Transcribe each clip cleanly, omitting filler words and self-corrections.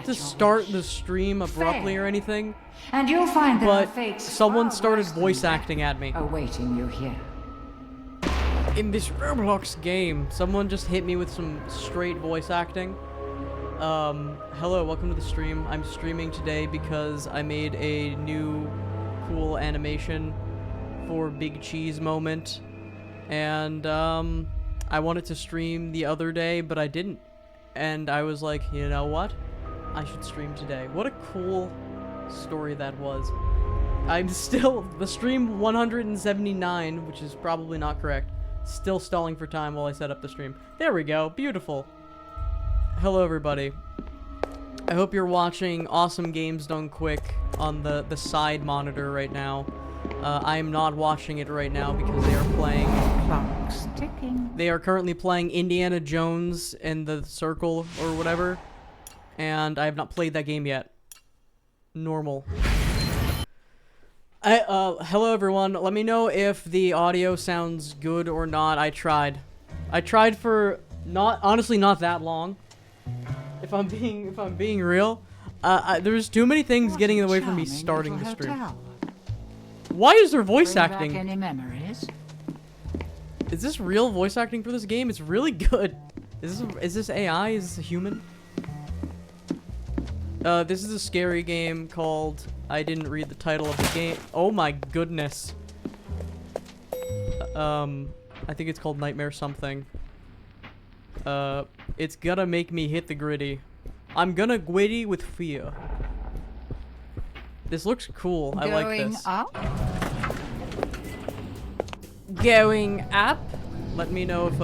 to start the stream abruptly or anything, and you'll find but someone started voice acting at me. Awaiting you here. In this Roblox game, someone just hit me with some straight voice acting. Hello, welcome to the stream. I'm streaming today because I made a new cool animation for Big Cheese Moment. And, I wanted to stream the other day, but I didn't. And I was like, you know what? I should stream today. What a cool story that was. I'm still, the stream 179, which is probably not correct. Still stalling for time while I set up the stream. There we go. Beautiful. Hello, everybody. I hope you're watching Awesome Games Done Quick on the side monitor right now. I am not watching it right now because they are playing... Clock's ticking. They are currently playing Indiana Jones and the Circle or whatever. And I have not played that game yet. Normal. Hello everyone. Let me know if the audio sounds good or not. I tried for honestly not that long. If I'm being real. There's too many things getting in the way from me starting the stream. Why is there voice acting? Any memories? Is this real voice acting for this game? It's really good. Is this AI? Is this a human? This is a scary game called... I didn't read the title of the game. Oh my goodness. I think it's called Nightmare something. It's gonna make me hit the gritty. I'm gonna gwitty with fear. This looks cool. I like this. Going up? Going up? Let me know if,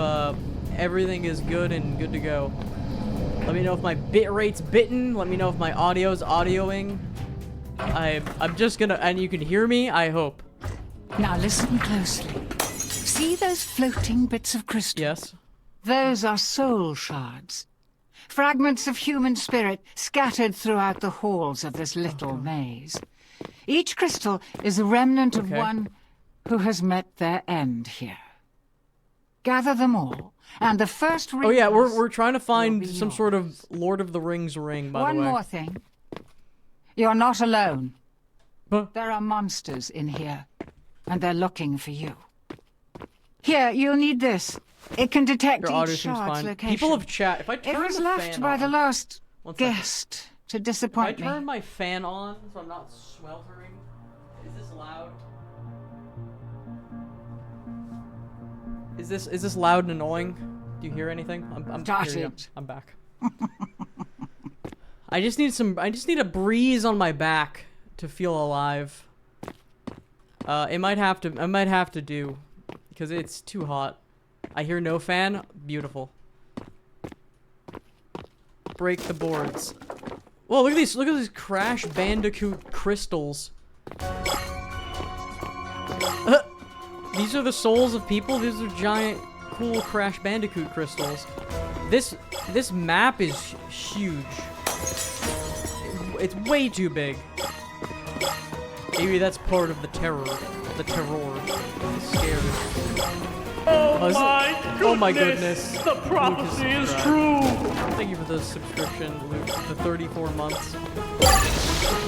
everything is good and good to go. Let me know if my bit rate's bitten. Let me know if my audio's audioing. I'm just gonna... And you can hear me, I hope. Now listen closely. See those floating bits of crystal? Yes. Those are soul shards. Fragments of human spirit scattered throughout the halls of this little maze. Each crystal is a remnant of one who has met their end here. Gather them all, and the first ring... Oh yeah, we're trying to find some sort of Lord of the Rings ring, by the way. One more thing. You're not alone. Huh? There are monsters in here, and they're looking for you. Here, you'll need this. It can detect each shard's location. People have chat. If I turn it was the left fan by on, the last guest to disappoint me. If I turn my fan on so I'm not sweltering, is this loud? Is this loud and annoying? Do you hear anything? I'm back. I just need a breeze on my back to feel alive. I might have to do because it's too hot. I hear no fan. Beautiful. Break the boards. Whoa, look at these Crash Bandicoot crystals. These are the souls of people. These are giant, cool Crash Bandicoot crystals. This map is huge. It's way too big. Maybe that's part of the terror. The terror. The scares. Oh my goodness! The prophecy is true! Thank you for the subscription, Luke. The 34 months.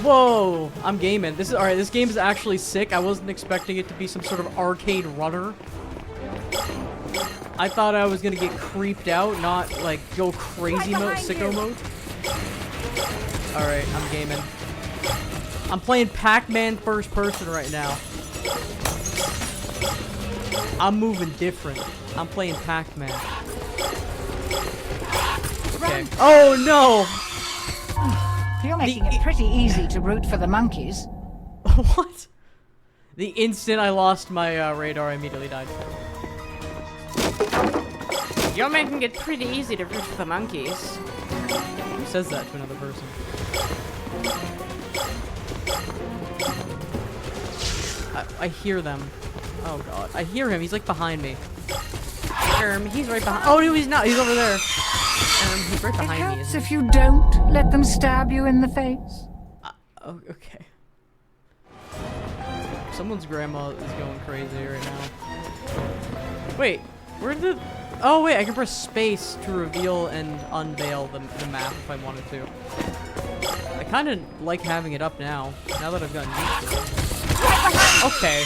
Whoa! I'm gaming. Alright, this game is actually sick. I wasn't expecting it to be some sort of arcade runner. I thought I was gonna get creeped out, not like go crazy mode, sicko mode. Alright, I'm gaming. I'm playing Pac-Man first person right now. I'm moving different. I'm playing Pac-Man. Okay. Oh no! You're making it pretty easy to root for the monkeys. What? The instant I lost my radar, I immediately died. You're making it pretty easy to root for the monkeys. Who says that to another person? I hear them. Oh god. I hear him. He's like behind me. He's right behind. Oh no, he's not. He's over there. He's right behind me. It helps if you don't let them stab you in the face. Oh, okay. Someone's grandma is going crazy right now. Wait, where did... Oh wait, I can press space to reveal and unveil the map if I wanted to. kind of like having it up now that I've gotten used to it. Okay.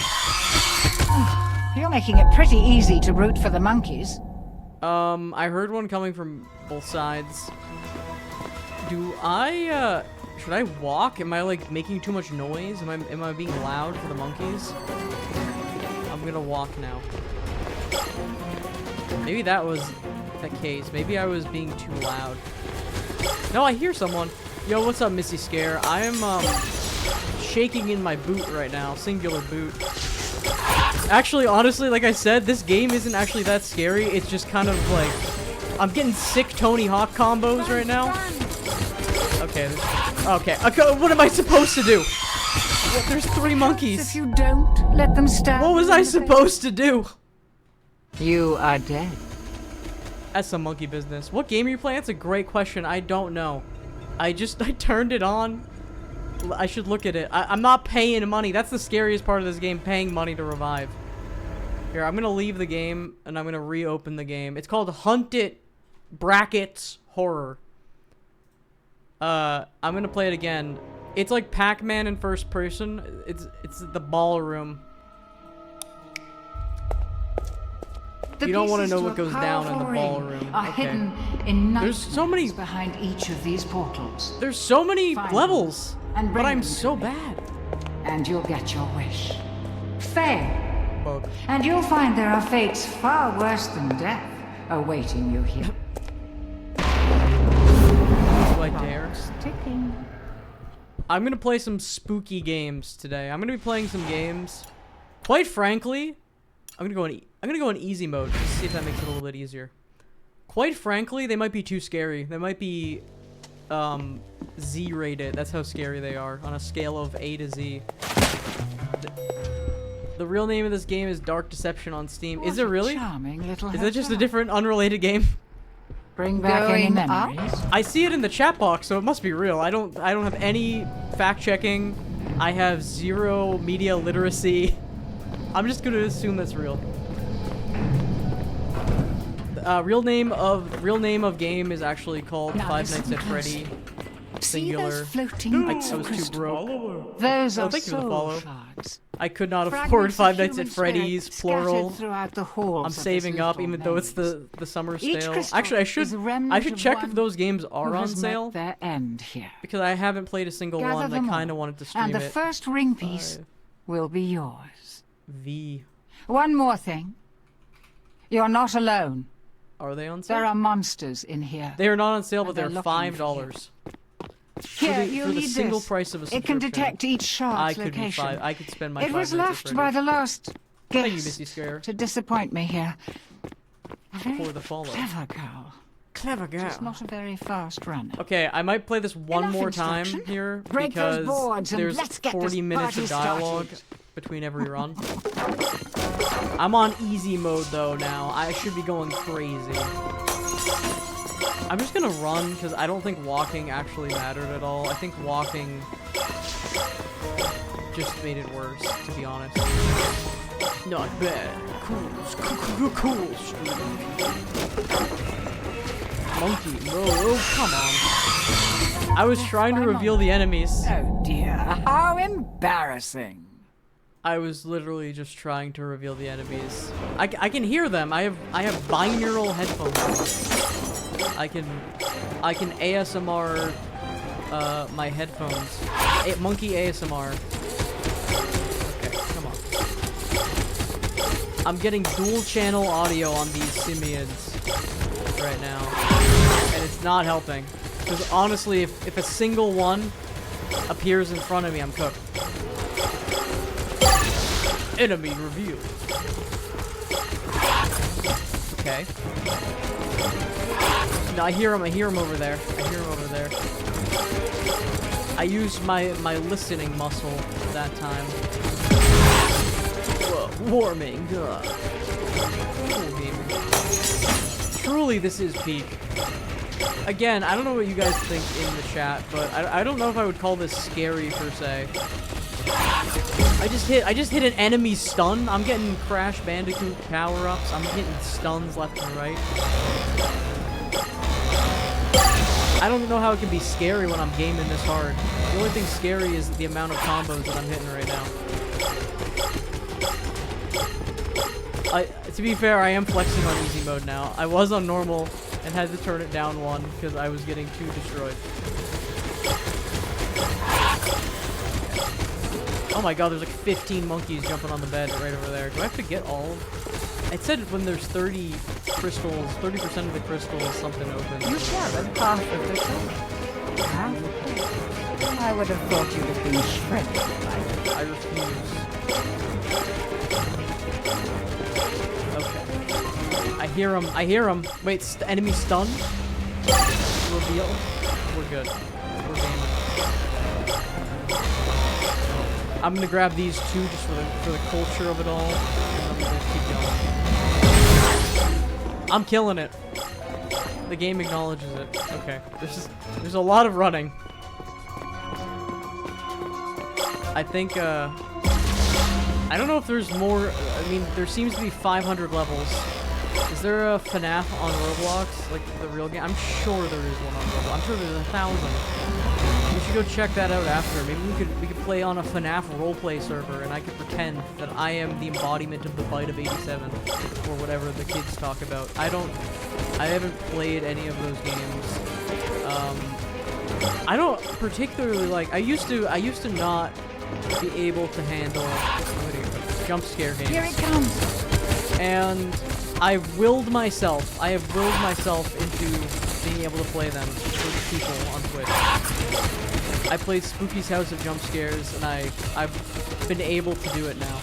You're making it pretty easy to root for the monkeys. I heard one coming from both sides. Do I, should I walk? Am I, like, making too much noise? Am I being loud for the monkeys? I'm gonna walk now. Maybe that was the case. Maybe I was being too loud. No, I hear someone. Yo, what's up, Missy Scare? I am, shaking in my boot right now. Singular boot. Actually, honestly, like I said, this game isn't actually that scary. It's just kind of like... I'm getting sick Tony Hawk combos right now. Okay. Okay, what am I supposed to do? What, there's 3 monkeys. If you don't let them stand. What was I supposed to do? You are dead. That's some monkey business. What game are you playing? That's a great question. I don't know. I turned it on. I should look at it. I'm not paying money. That's the scariest part of this game, paying money to revive. Here, I'm gonna leave the game, and I'm gonna reopen the game. It's called Hunt It Brackets Horror. I'm gonna play it again. It's like Pac-Man in first person. It's the ballroom. You don't want to know what goes down in the ballroom. Are hidden in There's so many behind each of these portals. There's so many levels, and but I'm so bad. And you'll get your wish. Fail. Bug. And you'll find there are fates far worse than death awaiting you here. Do I dare? Ticking. I'm gonna play some spooky games today. I'm gonna be playing some games. Quite frankly, I'm gonna go in easy mode to see if that makes it a little bit easier. Quite frankly, they might be too scary. They might be Z-rated. That's how scary they are on a scale of A to Z. The real name of this game is Dark Deception on Steam. Is it really? Is it just a different unrelated game? Bring back any memories? I see it in the chat box, so it must be real. I don't have any fact checking. I have 0 media literacy. I'm just gonna assume that's real. Real name of game is actually called Five Nights at Freddy. Singular. I was too broke. Those are thank you for the follow. shards. I could not afford Five Nights at Freddy's, plural. Throughout the halls I'm saving up, even though it's the summer sale. crystal Actually, I should check if one those games are on sale. Their end here. Because I haven't played a single Gather one, and I them kind of all, wanted to stream and the it. first ring piece will be yours. V. One more thing. You're not alone. Are they on sale? There are monsters in here. They are not on sale, but And they're they're looking for $5. Here, for you the need single this. price of a It subscription. can detect each shard's I could be location. I could spend my It 5 was minutes left by the last Thank you, guest Missy Scare, to disappoint me here. A very for the follow. clever girl. Clever girl. Just not a very fast runner. Okay, I might play this one Enough more time instruction. here Break those because boards and there's let's get 40 this minutes party of dialogue started. between every run. I'm on easy mode though now. I should be going crazy. I'm just gonna run because I don't think walking actually mattered at all. I think walking just made it worse, to be honest. Not bad. Cool. Monkey, bro, oh, come on. I was trying to reveal the enemies. Oh dear, how embarrassing. I was literally just trying to reveal the enemies. I can hear them. I have binaural headphones. I can ASMR my headphones. Monkey ASMR. Okay, come on. I'm getting dual channel audio on these simians right now, and it's not helping. Because honestly, if a single one appears in front of me, I'm cooked. Enemy revealed. Okay. No, I hear him over there. I used my listening muscle that time. Whoa, warming up. Cool game. Truly, this is peak. Again, I don't know what you guys think in the chat, but I don't know if I would call this scary per se. I just hit an enemy stun. I'm getting Crash Bandicoot power-ups. I'm hitting stuns left and right. I don't know how it can be scary when I'm gaming this hard. The only thing scary is the amount of combos that I'm hitting right now. To be fair, I am flexing on easy mode now. I was on normal and had to turn it down one because I was getting too destroyed. Oh my god, there's like 15 monkeys jumping on the bed right over there. Do I have to get all of... It said when there's 30 crystals, 30% of the crystals, something opens. You shared half of the kill. Huh? I would have thought you'd have been shredded. I refuse. Okay. I hear him. I hear him. Wait, enemy stunned? Reveal? We're good. We're gaming. I'm gonna grab these two just for the culture of it all. And I'm gonna keep going. I'm killing it. The game acknowledges it. Okay. There's a lot of running. I think I don't know if there's more. I mean, there seems to be 500 levels. Is there a FNAF on Roblox, like the real game? I'm sure there is one on Roblox. I'm sure there's 1,000. We should go check that out after. Maybe we could play on a FNAF roleplay server, and I could pretend that I am the embodiment of the Bite of 87, or whatever the kids talk about. I haven't played any of those games. I don't particularly like. I used to not be able to handle jump scare games. Here it comes. And I have willed myself into being able to play them with people on Twitch. I played Spooky's House of Jump Scares, and I've been able to do it now.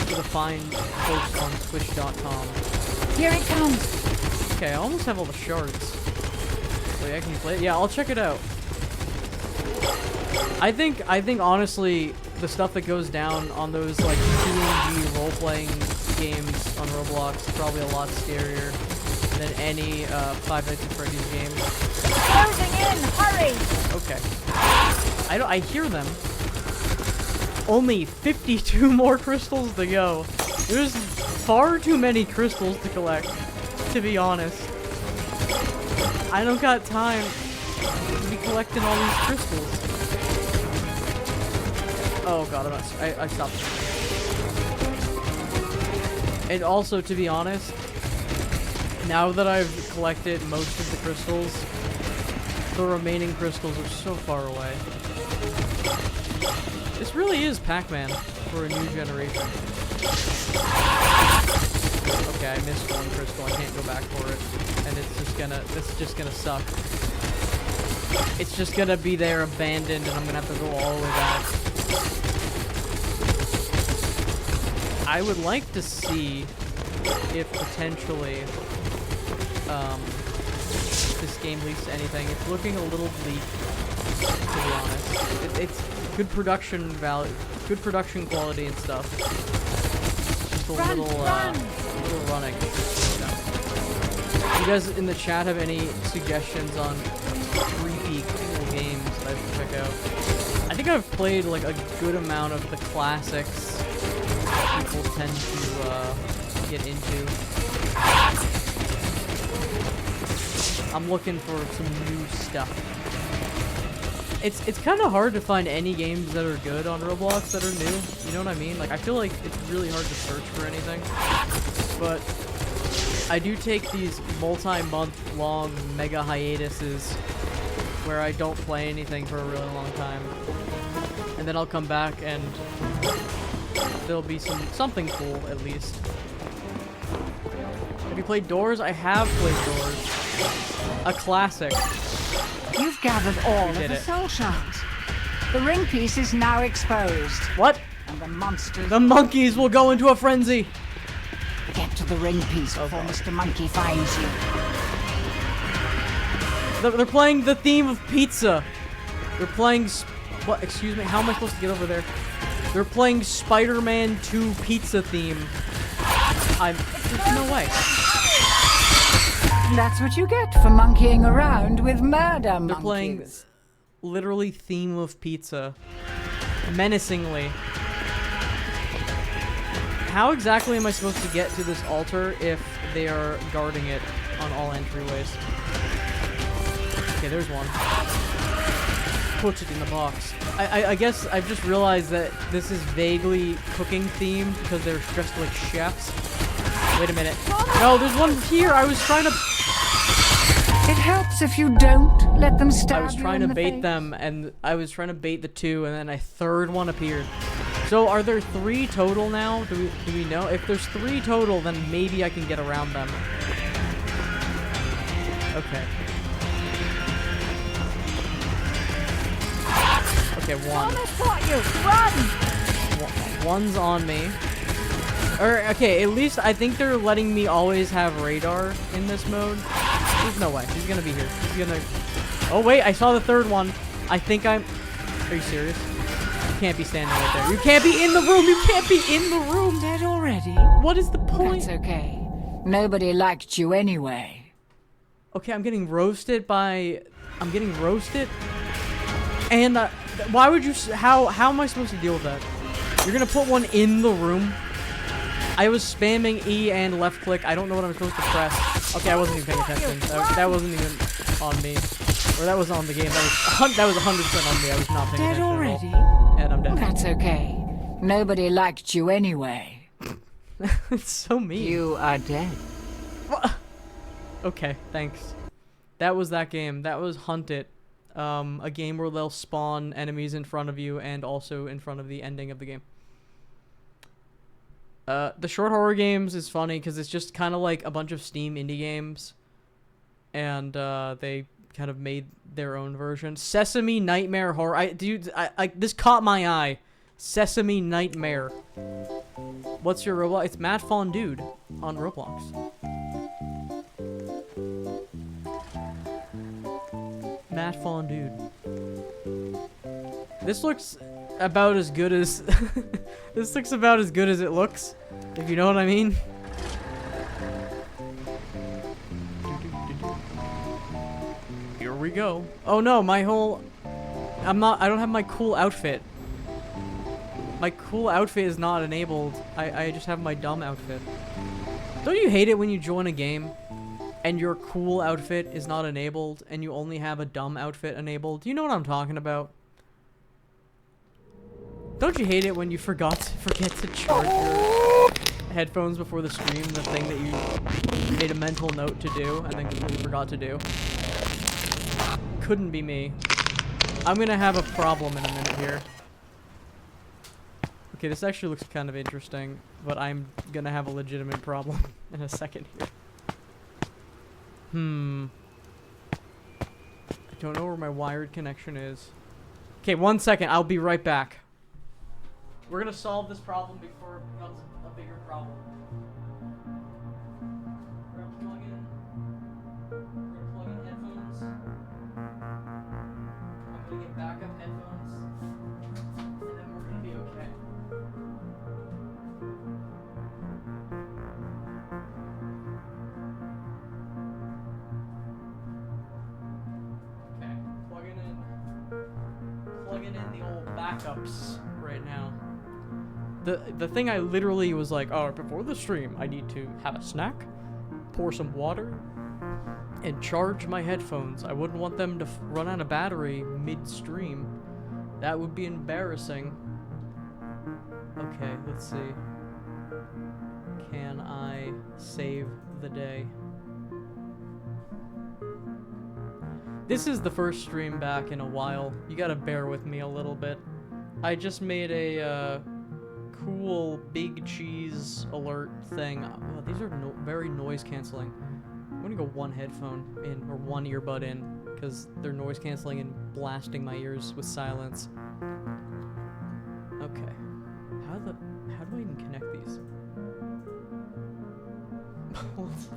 With a fine post on Twitch.com. Here it comes. Okay, I almost have all the shards. Wait, I can play it? Yeah, I'll check it out. I think honestly, the stuff that goes down on those like 2D role-playing games on Roblox is probably a lot scarier than any Five Nights at Freddy's game. Closing in, hurry! Okay. I hear them. Only 52 more crystals to go. There's far too many crystals to collect, to be honest. I don't got time to be collecting all these crystals. Oh god, I stopped. And also, to be honest, now that I've collected most of the crystals, the remaining crystals are so far away. This really is Pac-Man for a new generation. Okay, I missed one crystal. I can't go back for it. And this is just gonna suck. It's just gonna be there abandoned, and I'm gonna have to go all the way back. I would like to see if potentially this game leads to anything. It's looking a little bleak, to be honest. It's good production value, good production quality and stuff. Just a little running. You guys in the chat have any suggestions on creepy, cool games that I should check out? I think I've played like a good amount of the classics that people tend to get into. I'm looking for some new stuff. It's kind of hard to find any games that are good on Roblox that are new. You know what I mean? Like, I feel like it's really hard to search for anything. But I do take these multi-month long mega hiatuses where I don't play anything for a really long time. And then I'll come back and there'll be something cool, at least. Have you played Doors? I have played Doors. A classic. You've gathered all of the soul shards. The ring piece is now exposed. What? And the monsters... The monkeys will go into a frenzy. Get to the ring piece before Mr. Monkey finds you. They're playing the theme of pizza. They're playing... What? Excuse me? How am I supposed to get over there? They're playing Spider-Man 2 pizza theme. There's no way. That's what you get for monkeying around with murder monkeys. They're playing literally theme of pizza. Menacingly. How exactly am I supposed to get to this altar if they are guarding it on all entryways. Okay, there's one. Put it in the box. I guess I've just realized that this is vaguely cooking themed because they're dressed like chefs. Wait a minute. No, there's one here. I was trying to... It helps if you don't let them stab you. I was trying in to the bait face. them, and I was trying to bait the two, and then a third one appeared. So are there 3 total now? Do we know? If there's 3 total, then maybe I can get around them. Okay. Okay, one. One's on me. Or, okay, at least I think they're letting me always have radar in this mode. There's no way. He's gonna be here. He's gonna... Oh, wait, I saw the third one. I think I'm... Are you serious? You can't be standing right there. You can't be in the room! You can't be in the room! Dead already? What is the point? That's okay. Nobody liked you anyway. Okay, I'm getting roasted by... I'm getting roasted? And, why would you... How am I supposed to deal with that? You're gonna put one in the room? I was spamming E and left click. I don't know what I'm supposed to press. Okay, I wasn't even paying attention. That wasn't even on me. Or that was on the game. That was 100% on me. I was not paying Dead attention already? at all. And I'm dead. That's okay. Nobody liked you anyway. It's so mean. You are dead. Okay, thanks. That was that game. That was Hunt It. A game where they'll spawn enemies in front of you and also in front of the ending of the game. The short horror games is funny because it's just kind of like a bunch of Steam indie games. And they kind of made their own version. Sesame Nightmare Horror. This caught my eye. Sesame Nightmare. What's your Roblox? It's Matt Fondude on Roblox. Matt Fondude. This looks about as good as... This looks about as good as it looks, if you know what I mean. Here we go. Oh no, my whole... I don't have my cool outfit. My cool outfit is not enabled. I just have my dumb outfit. Don't you hate it when you join a game and your cool outfit is not enabled and you only have a dumb outfit enabled? Do you know what I'm talking about? Don't you hate it when you forget to charge your headphones before the stream, the thing that you made a mental note to do and then completely forgot to do? Couldn't be me. I'm gonna have a problem in a minute here. Okay, this actually looks kind of interesting, but I'm gonna have a legitimate problem in a second here. I don't know where my wired connection is. Okay, 1 second. I'll be right back. We're gonna solve this problem before it becomes a bigger problem. We're gonna plug in headphones. I'm gonna get backup headphones, and then we're gonna be okay. Okay, plugging in the old backups right now. The thing I literally was like, oh, before the stream, I need to have a snack, pour some water, and charge my headphones. I wouldn't want them to run out of battery mid-stream. That would be embarrassing. Okay, let's see. Can I save the day? This is the first stream back in a while. You gotta bear with me a little bit. I just made a, cool big cheese alert thing. Oh, these are very noise canceling. I'm gonna go one headphone in or one earbud in because they're noise canceling and blasting my ears with silence. Okay, how do I even connect these?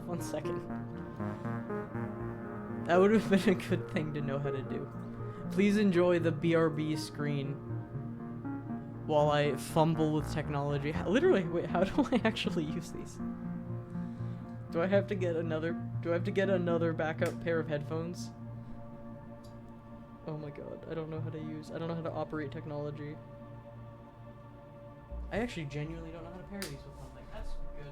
1 second. That would have been a good thing to know how to do. Please enjoy the BRB screen while I fumble with technology. Literally, wait, how do I actually use these? Do I have to get another backup pair of headphones? Oh my god, I don't know how to operate technology. I actually genuinely don't know how to pair these with something. That's good.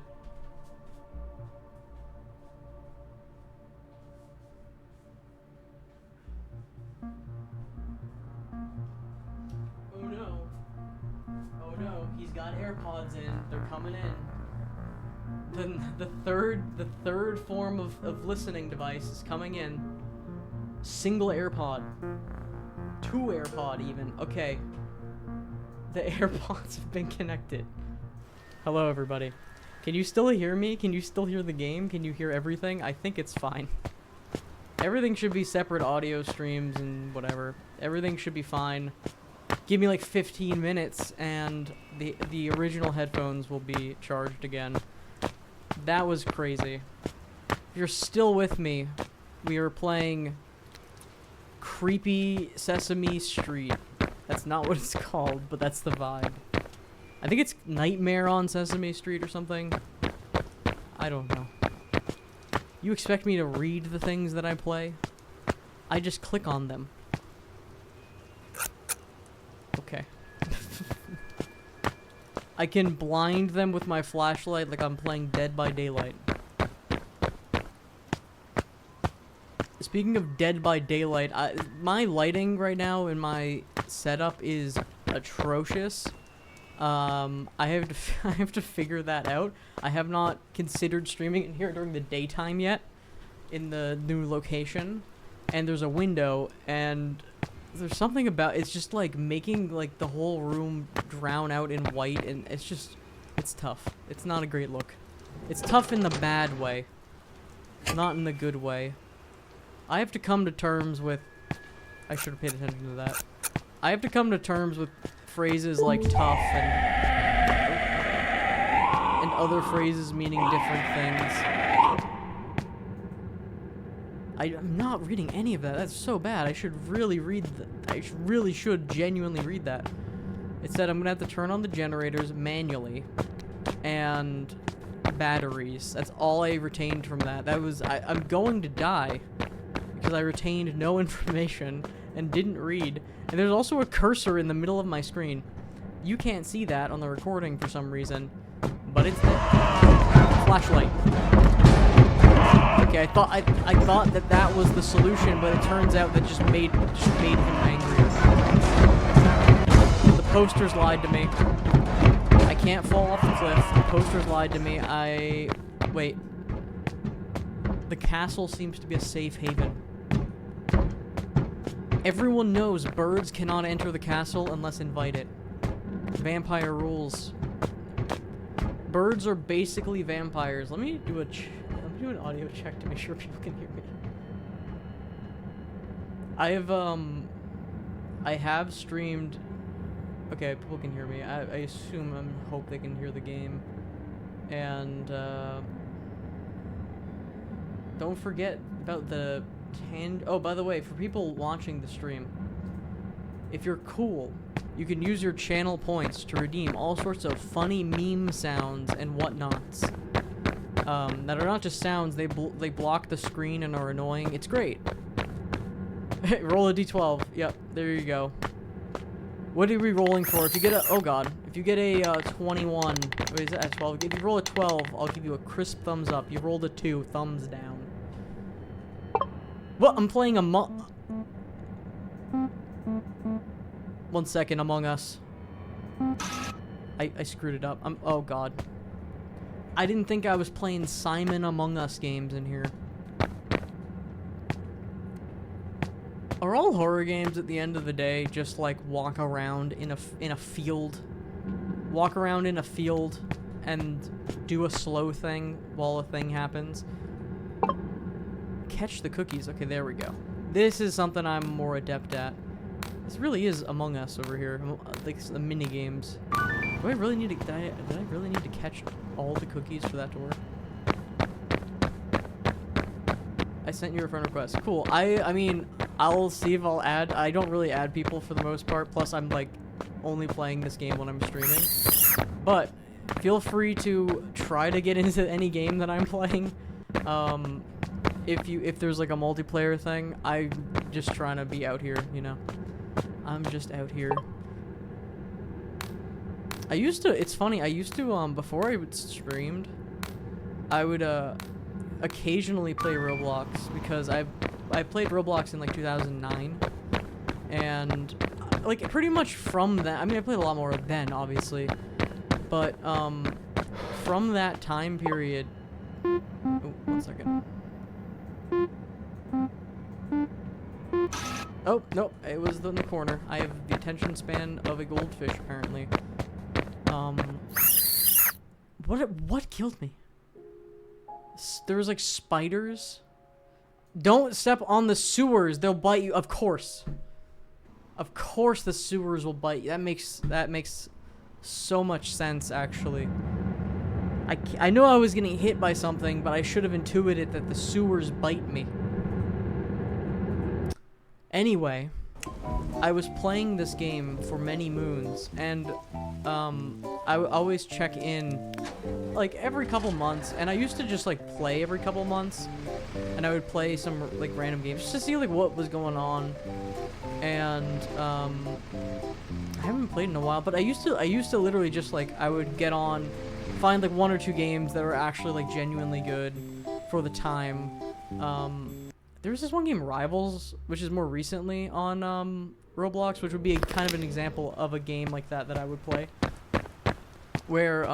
He's got AirPods in. They're coming in. The third form of listening device is coming in. Single AirPod. 2 AirPod even. Okay. The AirPods have been connected. Hello everybody. Can you still hear me? Can you still hear the game? Can you hear everything? I think it's fine. Everything should be separate audio streams and whatever. Everything should be fine. Give me like 15 minutes and the original headphones will be charged again. That was crazy. If you're still with me, we are playing Creepy Sesame Street. That's not what it's called, but that's the vibe. I think it's Nightmare on Sesame Street or something. I don't know. You expect me to read the things that I play? I just click on them. Okay. I can blind them with my flashlight like I'm playing Dead by Daylight. Speaking of Dead by Daylight, my lighting right now in my setup is atrocious. I have to figure that out. I have not considered streaming in here during the daytime yet, in the new location. And there's a window, and there's something about it's just like making like the whole room drown out in white, and it's tough. It's not a great look. It's tough in the bad way, not in the good way. I have to come to terms with. I should have paid attention to that. I have to come to terms with phrases like tough and other phrases meaning different things. I'm not reading any of that. That's so bad. I should really read I really should genuinely read that. It said I'm gonna have to turn on the generators manually and batteries. That's all I retained from that. That was I'm going to die because I retained no information and didn't read. And there's also a cursor in the middle of my screen. You can't see that on the recording for some reason, but it's there. Flashlight. Okay, I thought that was the solution, but it turns out that just made him angrier. The posters lied to me. I can't fall off the cliff. The posters lied to me. Wait. The castle seems to be a safe haven. Everyone knows birds cannot enter the castle unless invited. Vampire rules. Birds are basically vampires. Let me do an audio check to make sure people can hear me. I have streamed. Okay, people can hear me. I assume hope they can hear the game. And don't forget about the oh, by the way, for people watching the stream, if you're cool, you can use your channel points to redeem all sorts of funny meme sounds and whatnots. That are not just sounds, they block the screen and are annoying. It's great. Roll a d12. Yep, there you go. What are we rolling for? If you get a, oh god, if you get a 21, what is that, 12? If you roll a 12, I'll give you a crisp thumbs up. You rolled a 2, thumbs down. What? I'm playing One second, Among Us. I screwed it up. Oh god. I didn't think I was playing Simon Among Us games in here. Are all horror games at the end of the day just like walk around in a field? Walk around in a field and do a slow thing while a thing happens? Catch the cookies. Okay, there we go. This is something I'm more adept at. This really is Among Us over here. Like the mini games. Do I really need to? Did I really need to catch all the cookies for that to work? I sent you a friend request. Cool. I mean, I'll see if I'll add. I don't really add people for the most part. Plus, I'm like only playing this game when I'm streaming. But feel free to try to get into any game that I'm playing. If there's like a multiplayer thing, I'm just trying to be out here, you know. I'm just out here. It's funny, I used to, before I streamed, I would, occasionally play Roblox, because I played Roblox in, like, 2009, and, like, pretty much from that, I mean, I played a lot more then, obviously, But, from that time period... Oh, 1 second. Oh, no, it was in the corner. I have the attention span of a goldfish, apparently. What killed me? There was, like, spiders. Don't step on the sewers. They'll bite you. Of course. Of course the sewers will bite you. That makes so much sense, actually. I know I was getting hit by something, but I should have intuited that the sewers bite me. Anyway, I was playing this game for many moons, and I would always check in like every couple months, and I used to just like play every couple months, and I would play some like random games just to see like what was going on. And I haven't played in a while, but I used to literally just like I would get on, find like 1 or 2 games that were actually like genuinely good for the time. There was this one game, Rivals, which is more recently on Roblox, which would be kind of an example of a game like that I would play. Where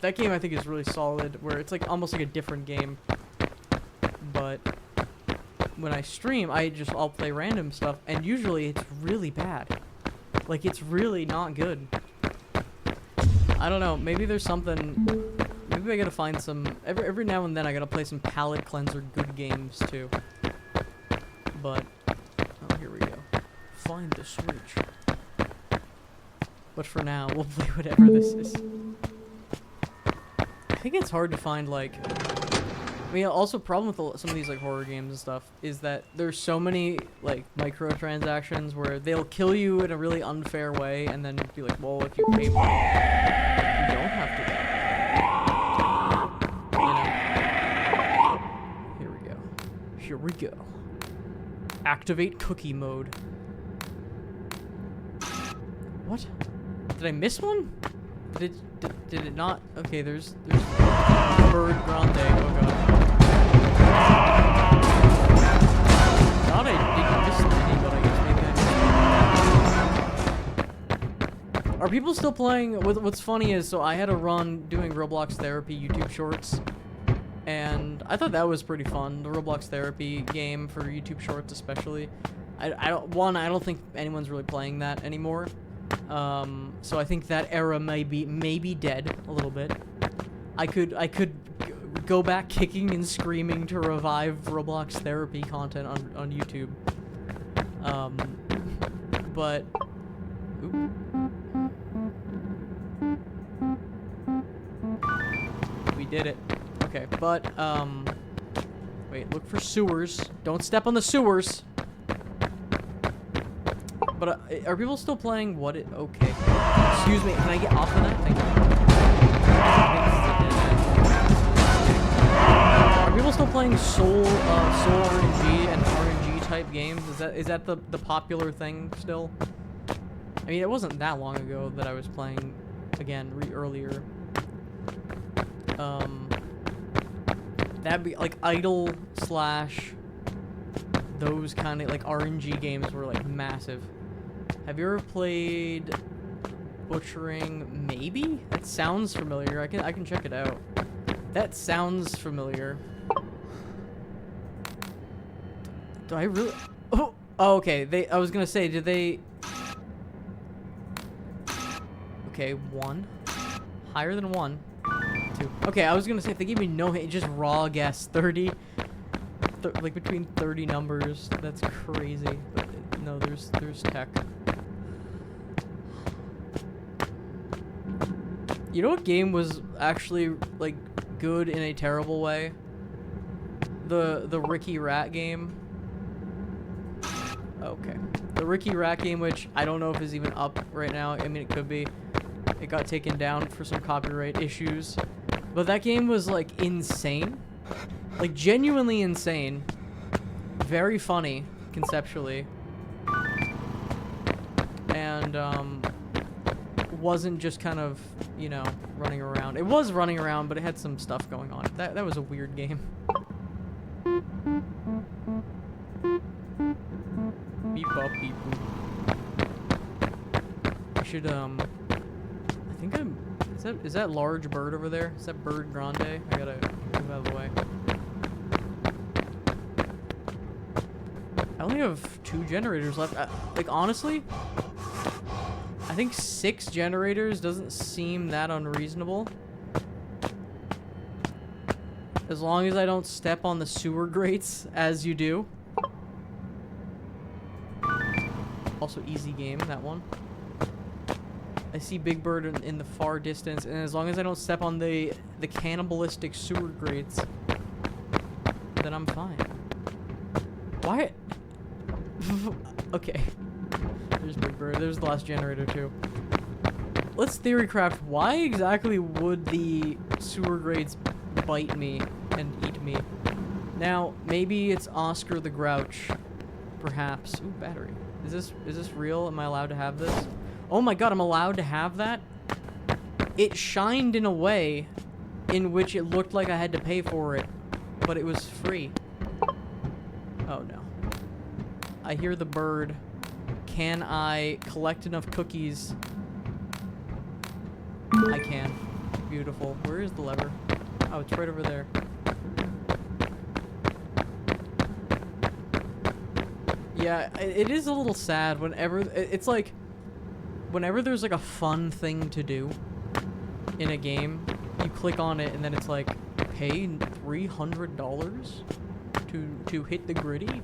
that game I think is really solid, where it's like almost like a different game. But when I stream, I'll play random stuff, and usually it's really bad. Like, it's really not good. I don't know, maybe there's something... Maybe I gotta find some... Every now and then I gotta play some palate cleanser good games, too. But... Oh, here we go. Find the switch. But for now, we'll play whatever this is. I think it's hard to find, like... I mean, also problem with some of these, like, horror games and stuff is that there's so many, like, microtransactions where they'll kill you in a really unfair way and then be like, well, if you pay money, you don't have to die. You know? Here we go. Here we go. Activate cookie mode. What? Did I miss one? Did it not? Okay, there's Bird Grande. Oh god. Thought I didn't miss any, but I guess maybe I missed. Are people still playing? What's funny is, so I had a run doing Roblox Therapy YouTube Shorts, and I thought that was pretty fun. The Roblox Therapy game for YouTube Shorts, especially. I don't think anyone's really playing that anymore. So I think that era may be dead a little bit. I could go back kicking and screaming to revive Roblox Therapy content on YouTube. But oop. We did it. Okay, but wait, look for sewers. Don't step on the sewers. But are people still playing what it... Okay. Excuse me, can I get off of that? Thank you. Are people still playing Soul RNG and RNG type games? Is that the popular thing still? I mean, it wasn't that long ago that I was playing, again, earlier. That'd be like Idle slash those kind of like RNG games were like massive. Have you ever played Butchering? Maybe? That sounds familiar. I can check it out. That sounds familiar. Do I really? Oh, okay. I was gonna say, did they? Okay, 1. Higher than 1. 2. Okay, I was gonna say if they gave me no hit, just raw guess 30. Like between 30 numbers. That's crazy. But no, there's tech. You know what game was actually like good in a terrible way? The Ricky Rat game. Okay. The Ricky Rat game, which I don't know if is even up right now. I mean, it could be. It got taken down for some copyright issues. But that game was like insane. Like genuinely insane. Very funny conceptually. And wasn't just kind of, you know, running around. It was running around, but it had some stuff going on. That was a weird game. Beep up, beep boop. I should, I think I'm... Is that large bird over there? Is that bird grande? I gotta move out of the way. I only have 2 generators left. Like, honestly, I think 6 generators doesn't seem that unreasonable. As long as I don't step on the sewer grates, as you do. Also, easy game, that one. I see Big Bird in the far distance, and as long as I don't step on the cannibalistic sewer grates, then I'm fine. Why? Okay. There's Big Bird. There's the last generator, too. Let's theorycraft. Why exactly would the sewer grates bite me and eat me? Now, maybe it's Oscar the Grouch. Perhaps. Ooh, battery. Is this real? Am I allowed to have this? Oh my god, I'm allowed to have that? It shined in a way in which it looked like I had to pay for it, but it was free. Oh no. I hear the bird. Can I collect enough cookies? I can. Beautiful. Where is the lever? Oh, it's right over there. Yeah, it is a little sad whenever... It's like... Whenever there's like a fun thing to do in a game, you click on it and then it's like, pay $300 to hit the gritty?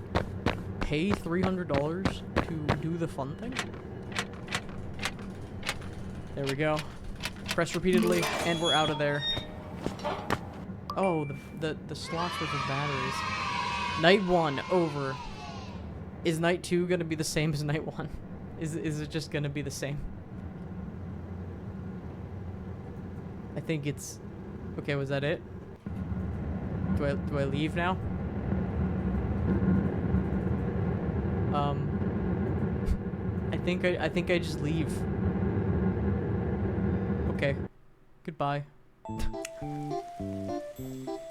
Pay $300 to do the fun thing? There we go. Press repeatedly, and we're out of there. Oh, the slots with the batteries. Night 1, over. Is night 2 gonna be the same as night 1? Is it just gonna be the same? I think it's... Okay, was that it? Do I leave now? I think I just leave. Okay. Goodbye.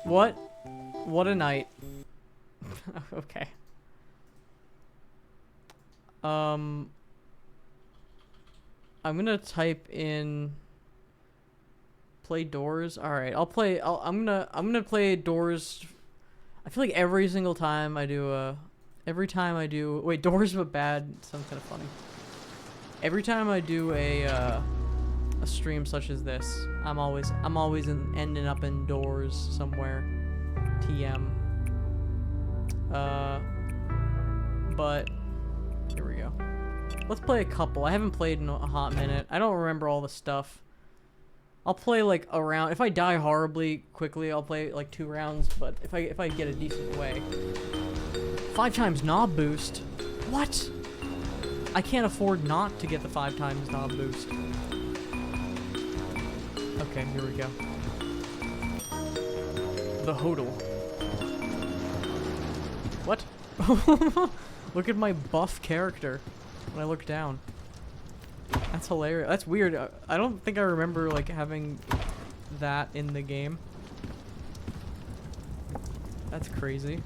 What? What a night. Okay. I'm gonna type in play Doors. All right, I'm gonna play Doors. I feel like every single time I do wait, Doors but bad sounds kind of funny. Every time I do a stream such as this, I'm always ending up in Doors somewhere. TM. But here we go. Let's play a couple. I haven't played in a hot minute. I don't remember all the stuff. I'll play like a round. If I die horribly quickly, I'll play like 2 rounds. But if I get a decent way, 5 times knob boost. What? I can't afford not to get the 5 times knob boost. Okay, here we go. The hodl. What? Look at my buff character when I look down. That's hilarious. That's weird. I don't think I remember like having that in the game. That's crazy.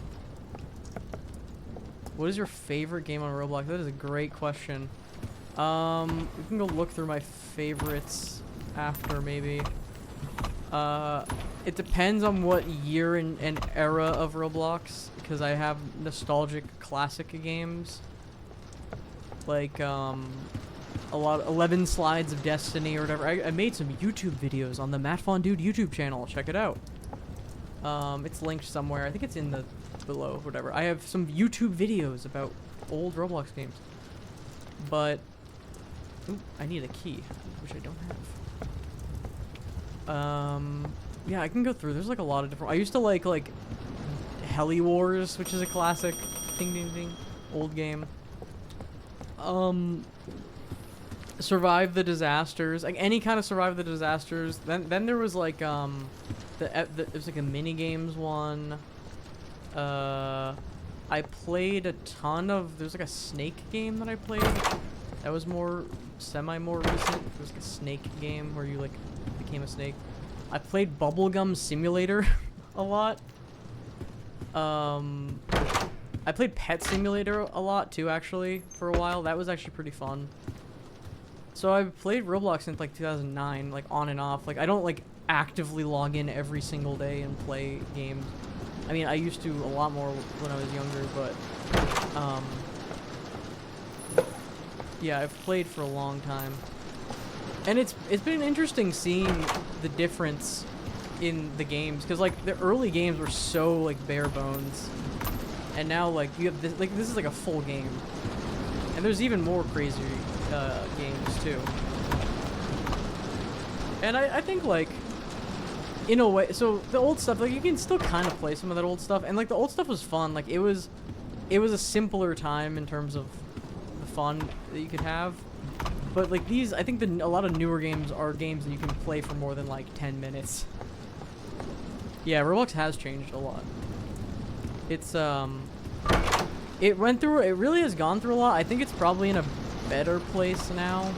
What is your favorite game on Roblox? That is a great question. We can go look through my favorites after, maybe. It depends on what year and era of Roblox, because I have nostalgic classic games. Like, a lot 11 Slides of Destiny or whatever. I made some YouTube videos on the Matt Fon Dude YouTube channel. Check it out. It's linked somewhere. I think it's in the below, whatever. I have some YouTube videos about old Roblox games. But ooh, I need a key, which I don't have. Yeah, I can go through. There's like a lot of different. I used to like Heli Wars, which is a classic. Ding ding ding. Old game. Survive the Disasters, like any kind of Survive the Disasters. Then there was like it was like a mini games one. I played a ton of. There's like a snake game that I played. That was more recent. It was like a snake game where you like became a snake. I played Bubblegum Simulator a lot. I played Pet Simulator a lot too, actually, for a while. That was actually pretty fun. So I've played Roblox since like 2009, like on and off. Like I don't like actively log in every single day and play games. I mean, I used to a lot more when I was younger, but yeah, I've played for a long time. And it's been interesting seeing the difference in the games, because like the early games were so like bare bones, and now like you have this is like a full game, and there's even more crazy games too. And I think like in a way, so the old stuff, like you can still kind of play some of that old stuff, and like the old stuff was fun. Like it was a simpler time in terms of the fun that you could have. But like these, I think a lot of newer games are games that you can play for more than like 10 minutes. Yeah, Roblox has changed a lot. It's it really has gone through a lot. I think it's probably in a better place now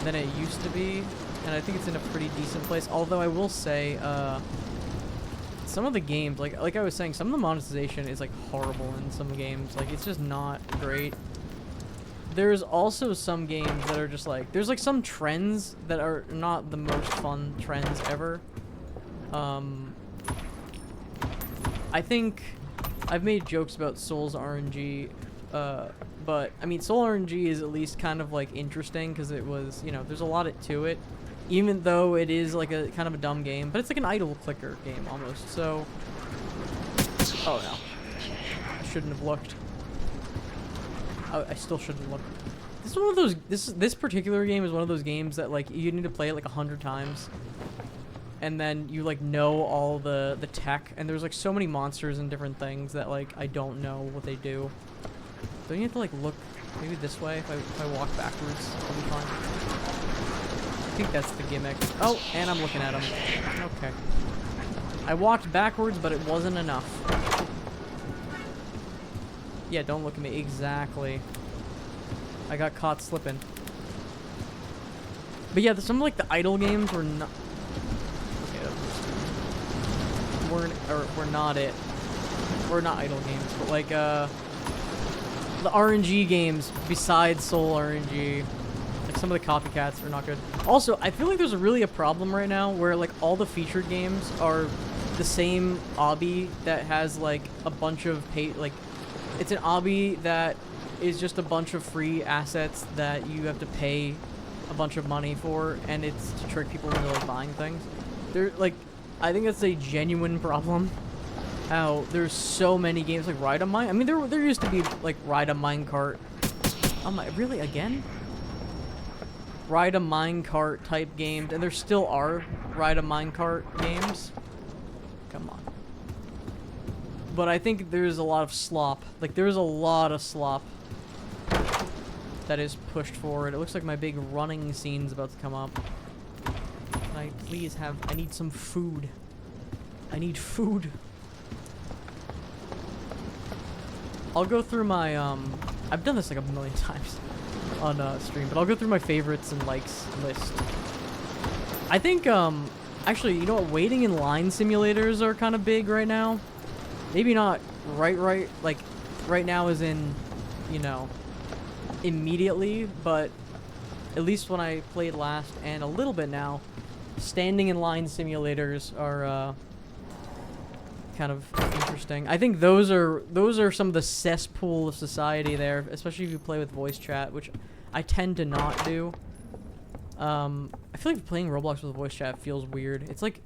than it used to be, and I think it's in a pretty decent place. Although I will say, some of the games, like I was saying, some of the monetization is like horrible in some games. Like it's just not great. There's also some games that are just like, there's like some trends that are not the most fun trends ever. I think I've made jokes about Soul's RNG, but I mean Soul RNG is at least kind of like interesting because it was, you know, there's a lot to it, even though it is like a kind of a dumb game, but it's like an idle clicker game almost. So, oh no, I shouldn't have looked. I still shouldn't look. This is one of those. This particular game is one of those games that like you need to play it like 100 times, and then you like know all the tech. And there's like so many monsters and different things that like I don't know what they do. Don't you have to like look maybe this way? If I walk backwards, I'll be fine. I think that's the gimmick. Oh, and I'm looking at him. Okay. I walked backwards, but it wasn't enough. Yeah, don't look at me. Exactly. I got caught slipping. But yeah, some like the idle games were not. Okay, we're not it. We're not idle games, but like the RNG games besides Soul RNG, like some of the copycats are not good. Also, I feel like there's really a problem right now where like all the featured games are the same obby that has like a bunch of it's an obby that is just a bunch of free assets that you have to pay a bunch of money for, and it's to trick people into like buying things. I think that's a genuine problem. How there's so many games like Ride a Mine. I mean, there used to be like Ride a Minecart. Oh my, really again? Ride a Minecart type games, and there still are Ride a Minecart games. Come on. But I think there's a lot of slop. Like, there's a lot of slop that is pushed forward. It looks like my big running scene's about to come up. Can I please have... I need some food. I need food. I'll go through my, I've done this like a million times on stream, but I'll go through my favorites and likes list. I think, actually, you know what? Waiting in line simulators are kind of big right now. Maybe not like right now as in, you know, immediately, but at least when I played last and a little bit now, standing in line simulators are kind of interesting. I think those are some of the cesspool of society there, especially if you play with voice chat, which I tend to not do. I feel like playing Roblox with voice chat feels weird. It's like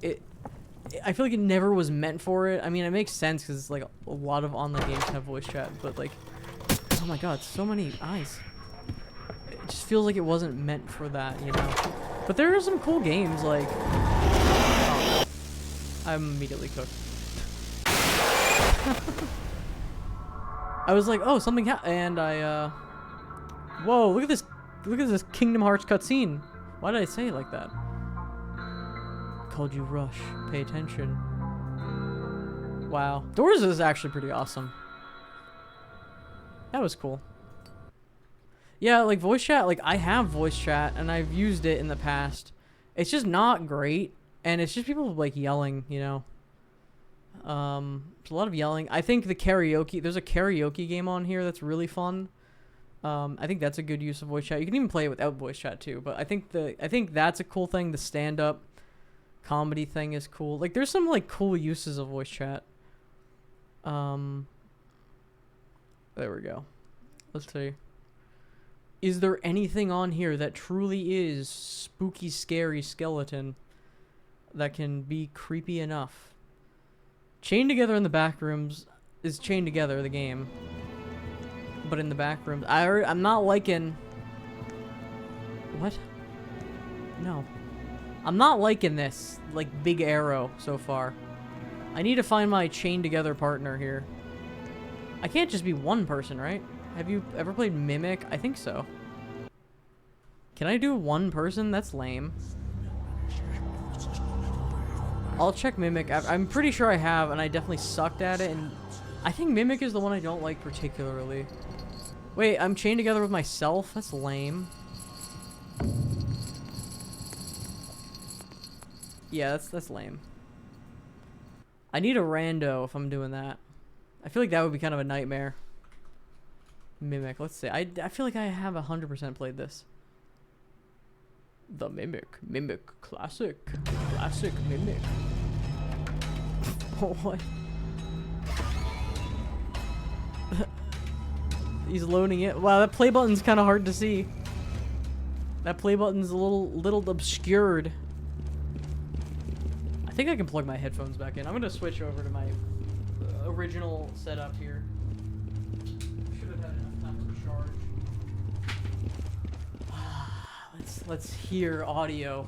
I feel like it never was meant for it. I mean, it makes sense because like a lot of online games have voice chat, but like, oh my god, so many eyes. It just feels like it wasn't meant for that, you know? But there are some cool games, like... Oh, I'm immediately cooked. I was like, oh, something and I, whoa, look at this Kingdom Hearts cutscene. Why did I say it like that? Called you Rush. Pay attention. Wow. Doors is actually pretty awesome. That was cool. Yeah, like voice chat, like I have voice chat and I've used it in the past. It's just not great, and it's just people like yelling, you know. There's a lot of yelling. I think there's a karaoke game on here that's really fun. I think that's a good use of voice chat. You can even play it without voice chat too, but I think that's a cool thing. The stand-up comedy thing is cool. Like, there's some like cool uses of voice chat. There we go. Let's see. Is there anything on here that truly is spooky, scary skeleton that can be creepy enough? Chained Together in the back rooms is Chained Together, the game. But in the back rooms, I'm not liking... What? No. I'm not liking this, like, big arrow so far. I need to find my Chained Together partner here. I can't just be one person, right? Have you ever played Mimic? I think so. Can I do one person? That's lame. I'll check Mimic. I'm pretty sure I have, and I definitely sucked at it, and I think Mimic is the one I don't like particularly. Wait, I'm chained together with myself? That's lame. Yeah, that's lame. I need a rando if I'm doing that. I feel like that would be kind of a nightmare. Mimic, let's see. I feel like I have 100% played this. The Mimic, classic Mimic. What? He's loading it. Wow, that play button's kind of hard to see. That play button's a little obscured. I think I can plug my headphones back in. I'm gonna switch over to my original setup here. Should have had enough time to charge. Let's hear audio.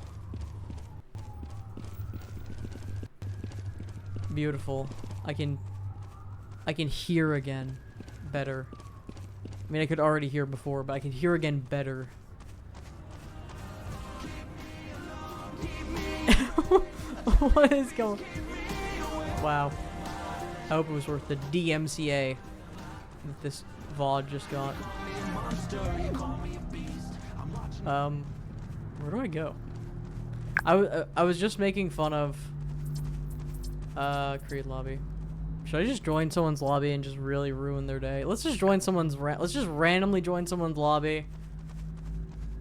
Beautiful. I can hear again better. I mean, I could already hear before, but I can hear again better. What is going? Wow. I hope it was worth the DMCA that this VOD just got. Where do I go? I was just making fun of create lobby. Should I just join someone's lobby and just really ruin their day? Let's just join someone's let's just randomly join someone's lobby.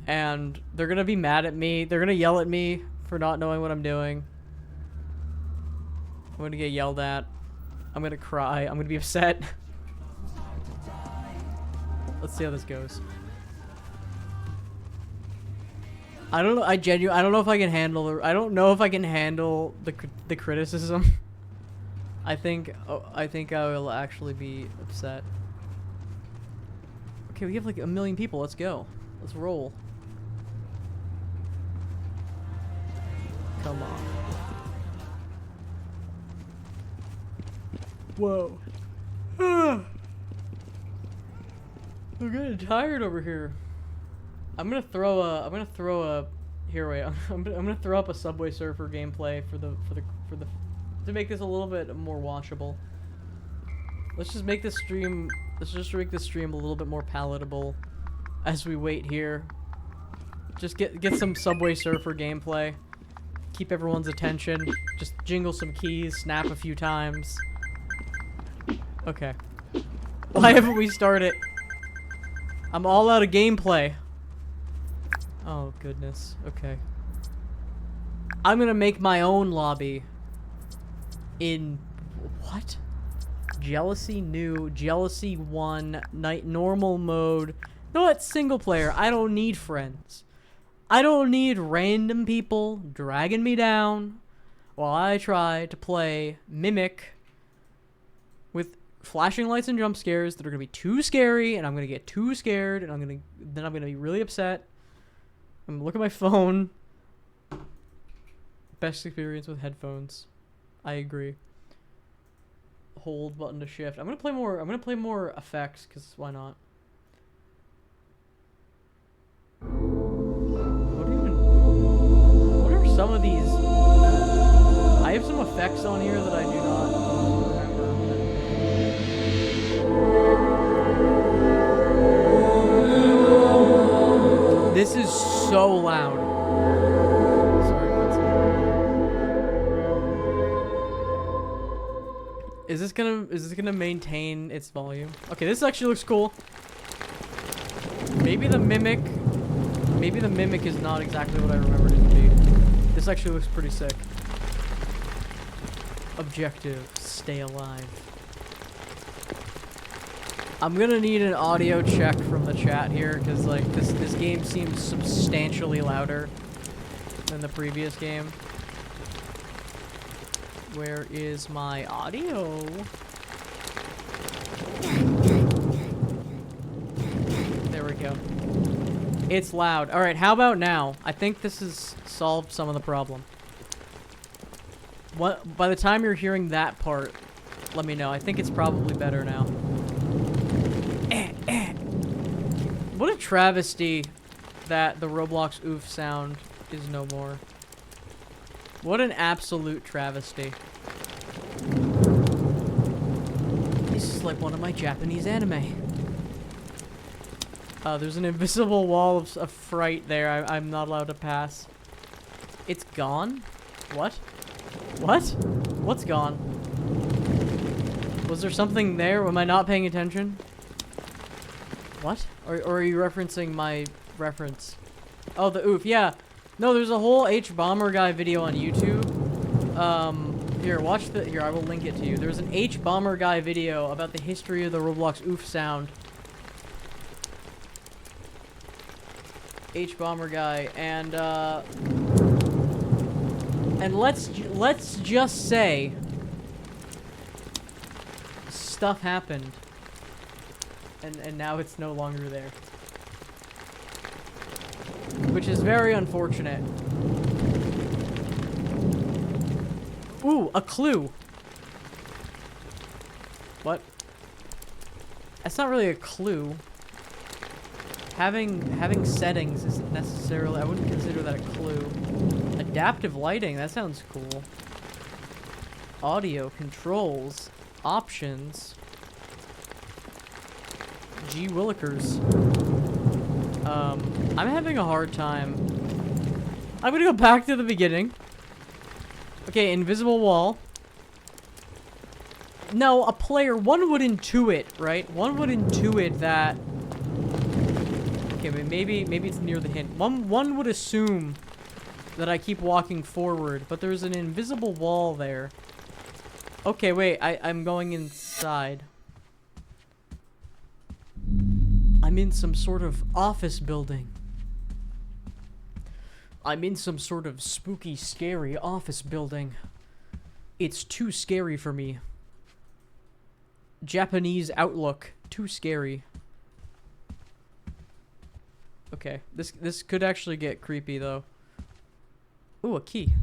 And they're gonna be mad at me. They're gonna yell at me for not knowing what I'm doing. I'm gonna get yelled at. I'm gonna cry. I'm gonna be upset. Let's see how this goes. I don't know. I don't know if I can handle. I don't know if I can handle the criticism. I think I will actually be upset. Okay, we have like 1 million people. Let's go. Let's roll. Come on. Whoa. I'm getting tired over here. I'm gonna throw a here wait. I'm gonna throw up a Subway Surfer gameplay for the to make this a little bit more watchable. Let's just make this stream a little bit more palatable as we wait here. Just get some Subway Surfer gameplay. Keep everyone's attention. Just jingle some keys, snap a few times. Okay. Why haven't we started? I'm all out of gameplay. Oh goodness. Okay. I'm gonna make my own lobby. In what? Jealousy new, Jealousy 1, night normal mode. No, it's single player. I don't need friends. I don't need random people dragging me down while I try to play Mimic with flashing lights and jump scares that are gonna be too scary, and I'm gonna get too scared, and then I'm gonna be really upset. I'm gonna look at my phone. Best experience with headphones. I agree. Hold button to shift. I'm gonna play more effects, cause why not? What are some of these? I have some effects on here that I do not remember. This is so loud. Is this gonna maintain its volume? Okay, this actually looks cool. Maybe the mimic is not exactly what I remembered it to be. This actually looks pretty sick. Objective, stay alive. I'm gonna need an audio check from the chat here, because like this game seems substantially louder than the previous game. Where is my audio? There we go. It's loud. Alright, how about now? I think this has solved some of the problem. By the time you're hearing that part, let me know. I think it's probably better now. What a travesty that the Roblox oof sound is no more. What an absolute travesty. This is like one of my Japanese anime. There's an invisible wall of fright there. I'm not allowed to pass. It's gone? What? What? What's gone? Was there something there? Am I not paying attention? What? Or are you referencing my reference? Oh, the oof. Yeah. No, there's a whole H-Bomber guy video on YouTube. Here, watch the... Here, I will link it to you. There's an H-Bomber guy video about the history of the Roblox oof sound. H-Bomber guy, and let's just say stuff happened, and now it's no longer there, which is very unfortunate. Ooh, a clue. What? That's not really a clue. Having settings isn't necessarily... I wouldn't consider that a clue. Adaptive lighting, that sounds cool. Audio, controls, options. Gee willikers. I'm having a hard time. I'm gonna go back to the beginning. Okay, invisible wall. No, a player, one would intuit, right? One would intuit that... Okay, but maybe it's near the hint. One would assume that I keep walking forward, but there's an invisible wall there. Okay, wait, I'm going inside. I'm in some sort of office building. I'm in some sort of spooky, scary office building. It's too scary for me. Japanese outlook, too scary. Okay, this could actually get creepy though. Ooh, a key.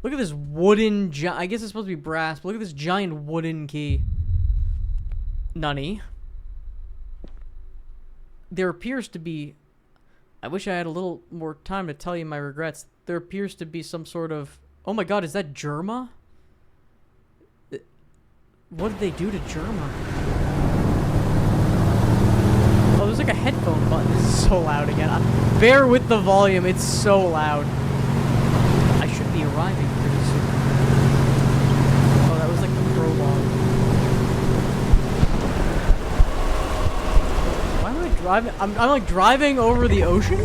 Look at this wooden I guess it's supposed to be brass, but look at this giant wooden key. Nunny. There appears to be... I wish I had a little more time to tell you my regrets. There appears to be some sort of... Oh my god, is that Germa? What did they do to Germa? Oh, there's like a headphone button. This is so loud again. Bear with the volume. It's so loud. I should be arriving pretty soon. Oh, that was like the prologue. Why am I driving? I'm like driving over the ocean?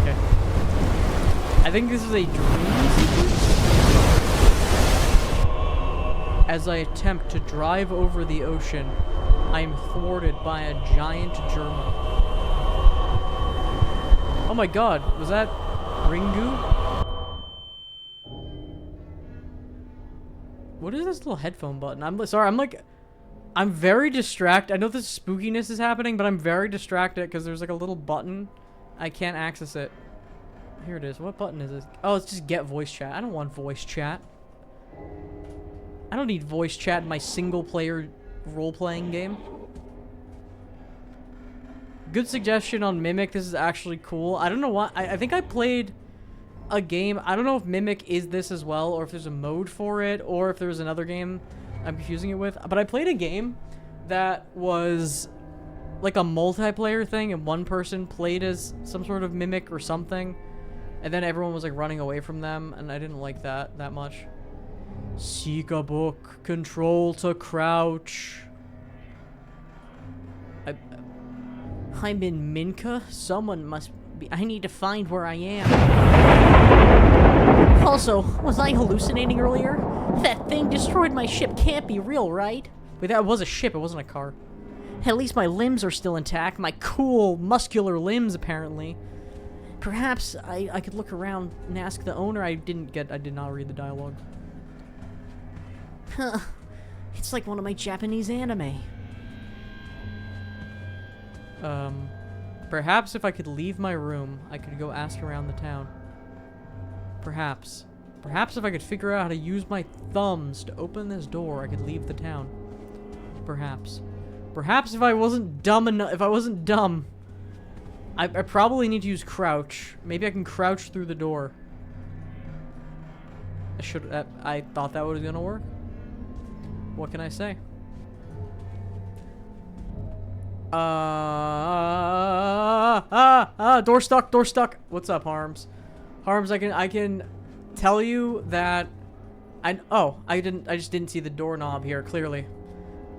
Okay. I think this is a dream sequence. As I attempt to drive over the ocean, I am thwarted by a giant Germa. Oh my god, was that Ringu? What is this little headphone button? I'm sorry, I'm very distracted. I know this spookiness is happening, but I'm very distracted because there's like a little button. I can't access it. Here it is. What button is this? Oh, it's just get voice chat. I don't want voice chat. I don't need voice chat in my single-player role-playing game. Good suggestion on Mimic. This is actually cool. I don't know why. I think I played a game. I don't know if Mimic is this as well, or if there's a mode for it, or if there's another game I'm confusing it with. But I played a game that was like a multiplayer thing, and one person played as some sort of Mimic or something, and then everyone was like running away from them, and I didn't like that much. Seek a book. Control to crouch. I'm in Minka? Someone must be... I need to find where I am. Also, was I hallucinating earlier? That thing destroyed my ship. Can't be real, right? Wait, that was a ship. It wasn't a car. At least my limbs are still intact. My cool, muscular limbs, apparently. Perhaps I could look around and ask the owner. I did not read the dialogue. Huh. It's like one of my Japanese anime. Perhaps if I could leave my room, I could go ask around the town. Perhaps. Perhaps if I could figure out how to use my thumbs to open this door, I could leave the town. Perhaps. Perhaps if I wasn't dumb enough, I probably need to use crouch. Maybe I can crouch through the door. I thought that was gonna work. What can I say? Door stuck, door stuck. What's up, Harms? Harms, I can tell you that I just didn't see the doorknob here clearly.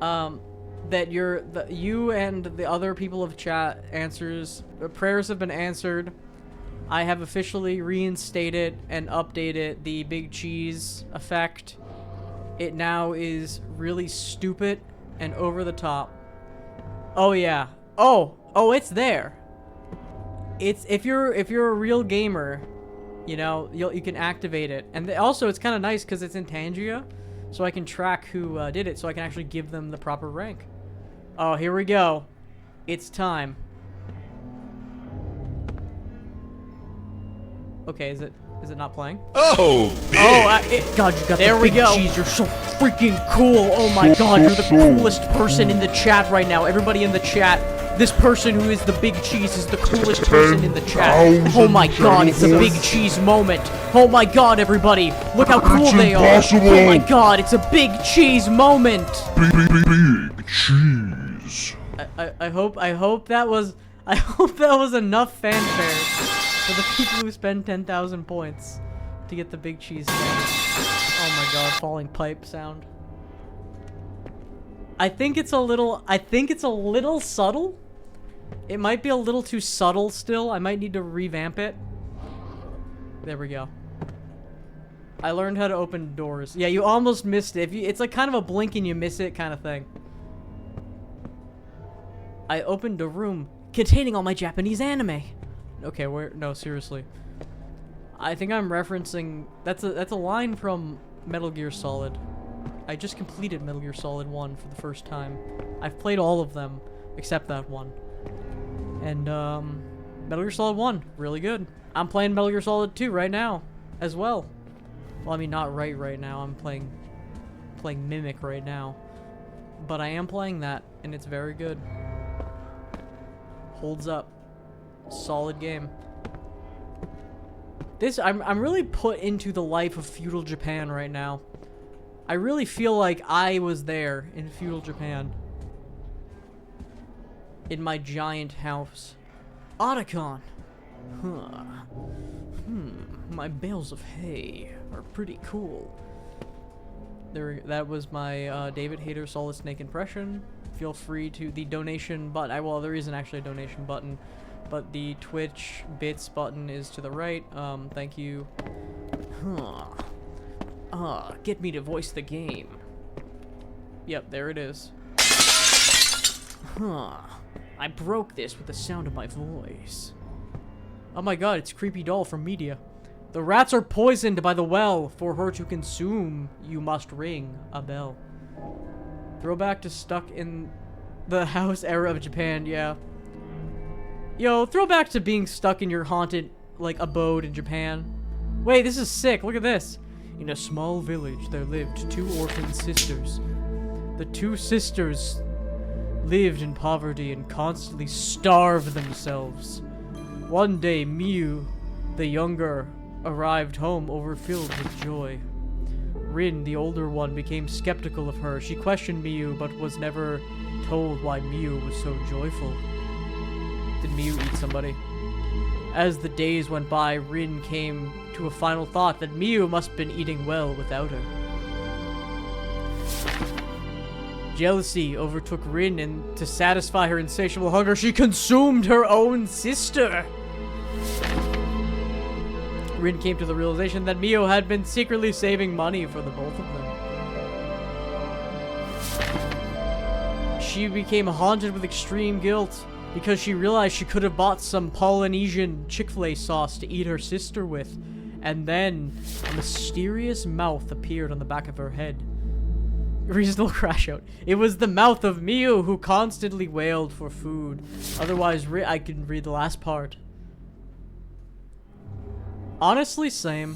That you and the other people of chat prayers have been answered. I have officially reinstated and updated the big cheese effect. It now is really stupid and over the top. Oh yeah. Oh, it's there. It's if you're a real gamer, you know, you can activate it. And also it's kind of nice cuz it's in Tangia, so I can track who did it, so I can actually give them the proper rank. Oh, here we go. It's time. Okay, is it not playing? Oh, God, you got there the big cheese. You're so freaking cool. Oh my God, you're the coolest person in the chat right now. Everybody in the chat, this person who is the big cheese is the coolest person in the chat. Oh my God, it's a big cheese moment. Oh my God, everybody, look how cool they are. Oh my God, it's a big cheese moment. Big cheese. I hope that was enough fanfare for the people who spend 10,000 points to get the big cheese sound. Oh my God, falling pipe sound. I think it's a little subtle. It might be a little too subtle still. I might need to revamp it. There we go. I learned how to open doors. Yeah, you almost missed it. It's like kind of a blink and you miss it kind of thing. I opened a room containing all my Japanese anime. Okay, no, seriously. I think I'm referencing... That's a line from Metal Gear Solid. I just completed Metal Gear Solid 1 for the first time. I've played all of them, except that one. And, Metal Gear Solid 1, really good. I'm playing Metal Gear Solid 2 right now, as well. Well, I mean, not right now. I'm playing Mimic right now. But I am playing that, and it's very good. Holds up. Solid game. I'm really put into the life of feudal Japan right now. I really feel like I was there in feudal Japan. In my giant house. Otacon. Huh. My bales of hay are pretty cool. That was my David Hayter Solid Snake impression. Feel free to the donation button. Well, there isn't actually a donation button, but the Twitch bits button is to the right. Thank you. Get me to voice the game. Yep, there it is. I broke this with the sound of my voice. Oh my God, it's Creepy Doll from Media. The rats are poisoned by the well. For her to consume, you must ring a bell. Throwback to stuck in the house era of Japan, yeah. Yo, throwback to being stuck in your haunted, like, abode in Japan. Wait, this is sick. Look at this. In a small village, there lived two orphan sisters. The two sisters lived in poverty and constantly starved themselves. One day, Miu, the younger, arrived home overfilled with joy. Rin, the older one, became skeptical of her. She questioned Miu, but was never told why Miu was so joyful. Did Miu eat somebody? As the days went by, Rin came to a final thought that Miu must have been eating well without her. Jealousy overtook Rin, and to satisfy her insatiable hunger, she consumed her own sister. Rin came to the realization that Mio had been secretly saving money for the both of them. She became haunted with extreme guilt because she realized she could have bought some Polynesian Chick-fil-A sauce to eat her sister with. And then a mysterious mouth appeared on the back of her head. Reasonable crash out. It was the mouth of Mio, who constantly wailed for food. Otherwise, I can read the last part. Honestly, same.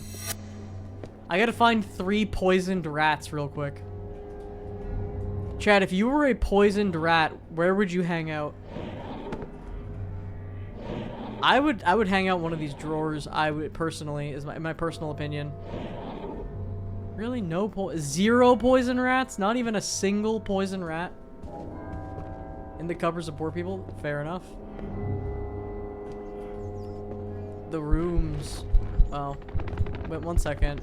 I gotta find 3 poisoned rats real quick. Chad, if you were a poisoned rat, where would you hang out? I would hang out one of these drawers. I would personally, is my personal opinion. Really, zero poison rats? Not even a single poison rat in the cupboards of poor people? Fair enough. The rooms. Oh, wait 1 second.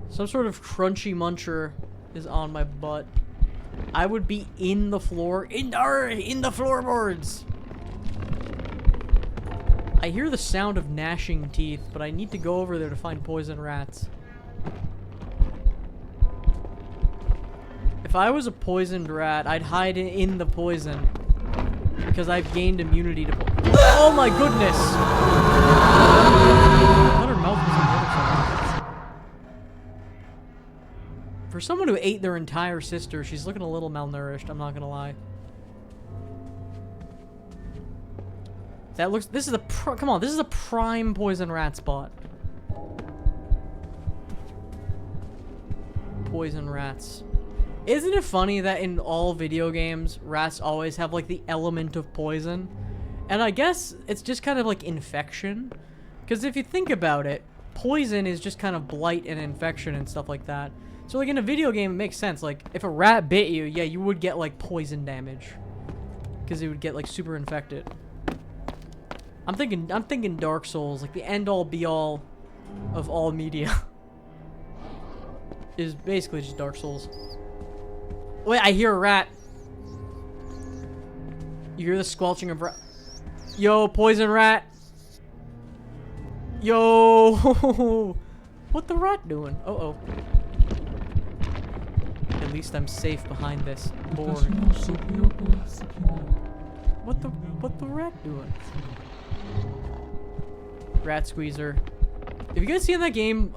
Some sort of crunchy muncher is on my butt. I would be in the floor, in the floorboards. I hear the sound of gnashing teeth, but I need to go over there to find poison rats. If I was a poisoned rat, I'd hide in the poison because I've gained immunity to oh my goodness! I thought her mouth was on the other side. For someone who ate their entire sister, she's looking a little malnourished, I'm not gonna lie. That looks, this is a come on, this is a prime poison rat spot. Poison rats. Isn't it funny that in all video games, rats always have like the element of poison? And I guess it's just kind of like infection. Because if you think about it, poison is just kind of blight and infection and stuff like that. So like in a video game, it makes sense. Like if a rat bit you, yeah, you would get like poison damage. Because it would get like super infected. I'm thinking Dark Souls, like the end all be all of all media. Is basically just Dark Souls. Wait, I hear a rat. You hear the squelching of rat. Yo, poison rat. Yo. What the rat doing? Uh-oh. At least I'm safe behind this board. What the rat doing? Rat squeezer. Have you guys seen that game,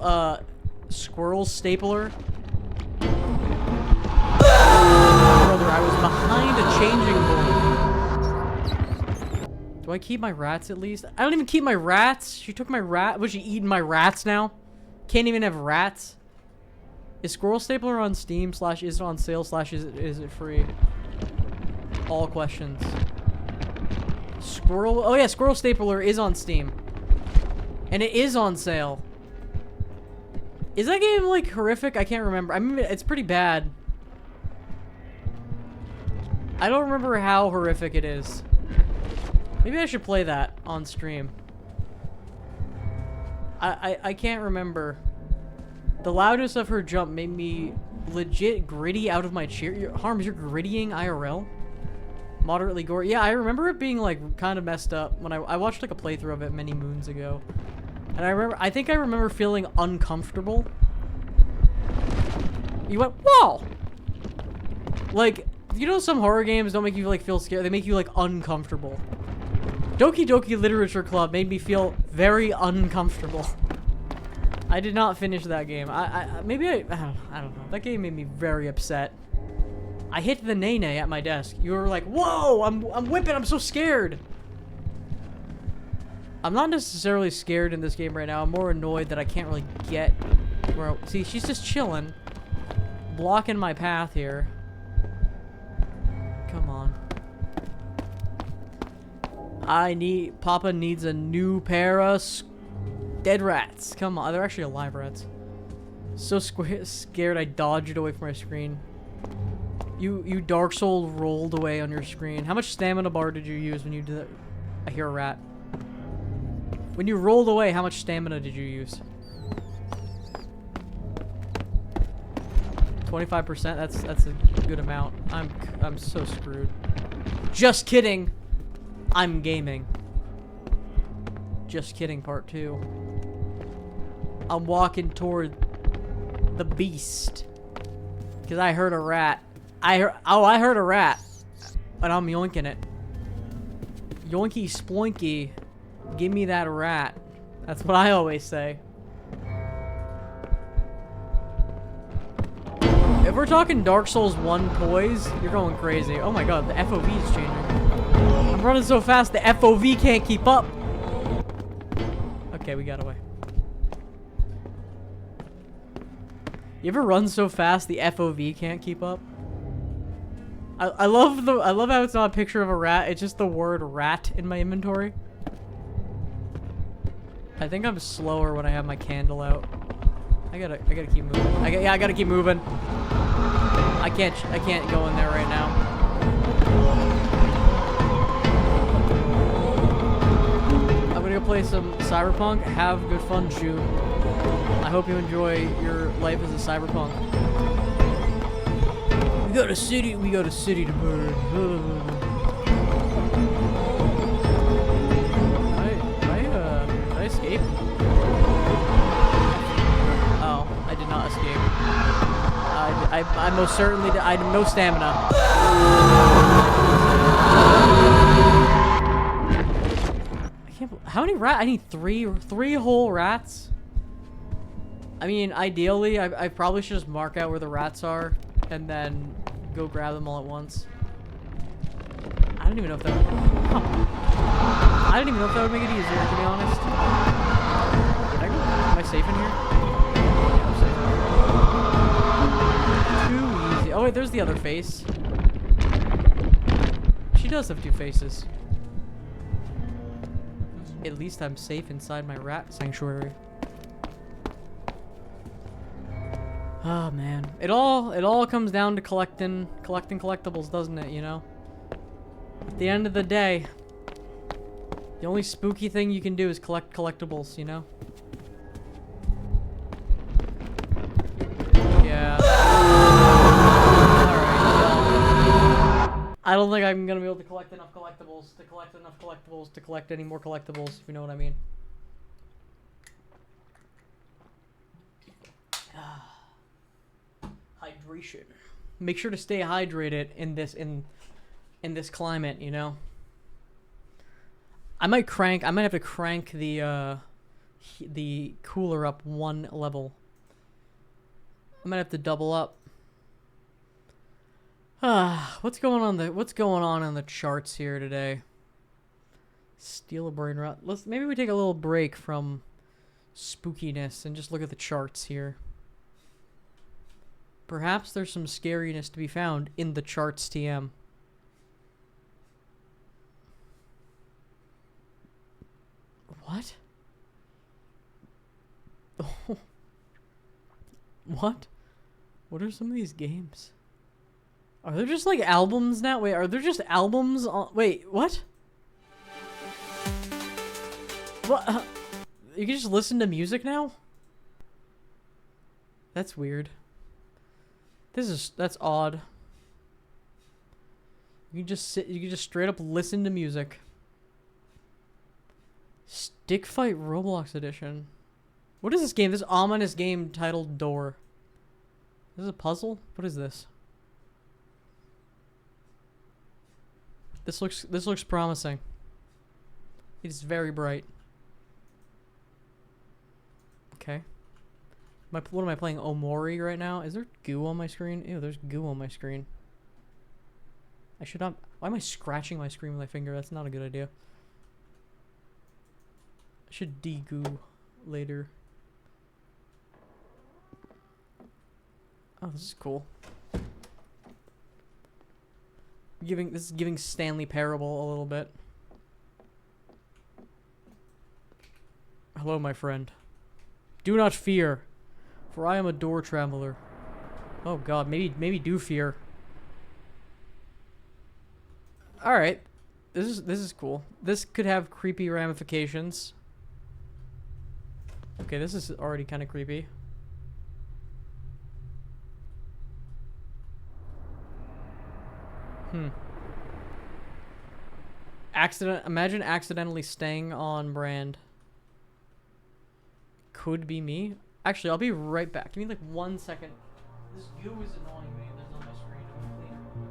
Squirrel Stapler? Brother, I was behind a changing board. Do I keep my rats at least? I don't even keep my rats. She took my rat. Was she eating my rats now? Can't even have rats. Is Squirrel Stapler on Steam / is it on sale / is it free? All questions. Squirrel. Oh yeah, Squirrel Stapler is on Steam. And it is on sale. Is that game like horrific? I can't remember. I mean, it's pretty bad. I don't remember how horrific it is. Maybe I should play that on stream. I can't remember. The loudness of her jump made me legit gritty out of my chair. Harms, you're grittying IRL? Moderately gory. Yeah, I remember it being like kind of messed up when I watched like a playthrough of it many moons ago. And I think I remember feeling uncomfortable. You went, whoa! Like, you know some horror games don't make you like feel scared, they make you like uncomfortable. Doki Doki Literature Club made me feel very uncomfortable. I did not finish that game. Maybe I don't know. That game made me very upset. I hit the nene at my desk. You were like, whoa, I'm whipping, I'm so scared. I'm not necessarily scared in this game right now. I'm more annoyed that I can't really get where, see, she's just chilling. Blocking my path here. Come on. Papa needs a new pair of dead rats. Come on, they're actually alive rats. So scared I dodged away from my screen. You Dark Soul rolled away on your screen. How much stamina bar did you use when you did that? I hear a rat. When you rolled away, how much stamina did you use? 25%. That's a good amount. I'm so screwed. Just kidding. I'm gaming. Just kidding, part 2. I'm walking toward the beast. Because I heard a rat. I heard a rat. And I'm yoinking it. Yoinky sploinky. Give me that rat. That's what I always say. If we're talking Dark Souls 1 toys, you're going crazy. Oh my god, the FOV is changing. I'm running so fast, the FOV can't keep up. Okay, we got away. You ever run so fast the FOV can't keep up? I love how it's not a picture of a rat, it's just the word rat in my inventory. I think I'm slower when I have my candle out. I gotta keep moving. I gotta keep moving. I can't go in there right now. I'm gonna go play some Cyberpunk. Have good fun, June. I hope you enjoy your life as a cyberpunk. We go to city to burn. Did I escape? Oh, I did not escape. I most certainly did. I had no stamina. I can't. How many rats? I need three whole rats. I mean, ideally, I probably should just mark out where the rats are and then go grab them all at once. I don't even know if that would... Huh. I don't even know if that would make it easier, to be honest. Did I go... Am I safe in here? Yeah, I'm safe. Too easy. Oh, wait, there's the other face. She does have two faces. At least I'm safe inside my rat sanctuary. Oh man, it all comes down to collecting collectibles, doesn't it? You know. At the end of the day, the only spooky thing you can do is collect collectibles. You know. Yeah. Alright. Well, I don't think I'm gonna be able to collect enough collectibles to collect any more collectibles. If you know what I mean. Hydration. Make sure to stay hydrated in this climate, you know. I might have to crank the cooler up one level. I might have to double up. What's going on in the charts here today? Steal a brain rot. Maybe we take a little break from spookiness and just look at the charts here. Perhaps there's some scariness to be found in the charts, TM. What? Oh. What? What are some of these games? Are there just like albums now? Wait, are there just albums on... Wait, what? What? You can just listen to music now? That's weird. That's odd. You can just straight up listen to music. Stick Fight Roblox Edition. What is this game? This ominous game titled Door. Is this a puzzle? What is this? This looks promising. It is very bright. Okay. What am I playing? Omori right now? Is there goo on my screen? Ew, there's goo on my screen. I should not... Why am I scratching my screen with my finger? That's not a good idea. I should de-goo later. Oh, this is cool. This is giving Stanley Parable a little bit. Hello, my friend. Do not fear. For I am a door traveler. Oh god, maybe do fear. Alright. This is cool. This could have creepy ramifications. Okay, this is already kind of creepy. Imagine accidentally staying on brand. Could be me. Actually, I'll be right back. Give me like 1 second. This goo is annoying me. There's on my screen. I'm gonna clean it.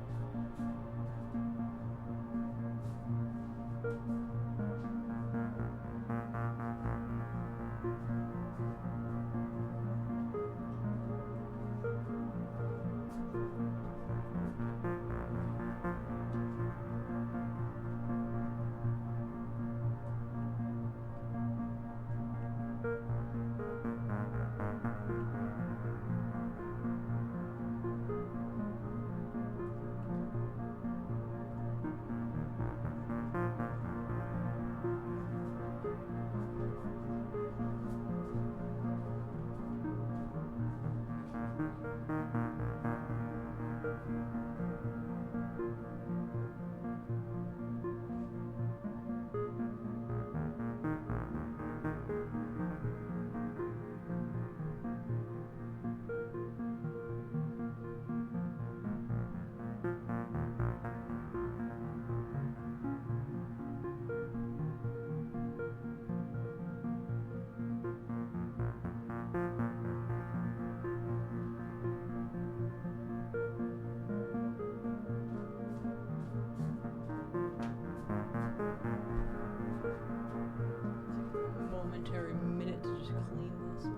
Momentary minute to just clean this off.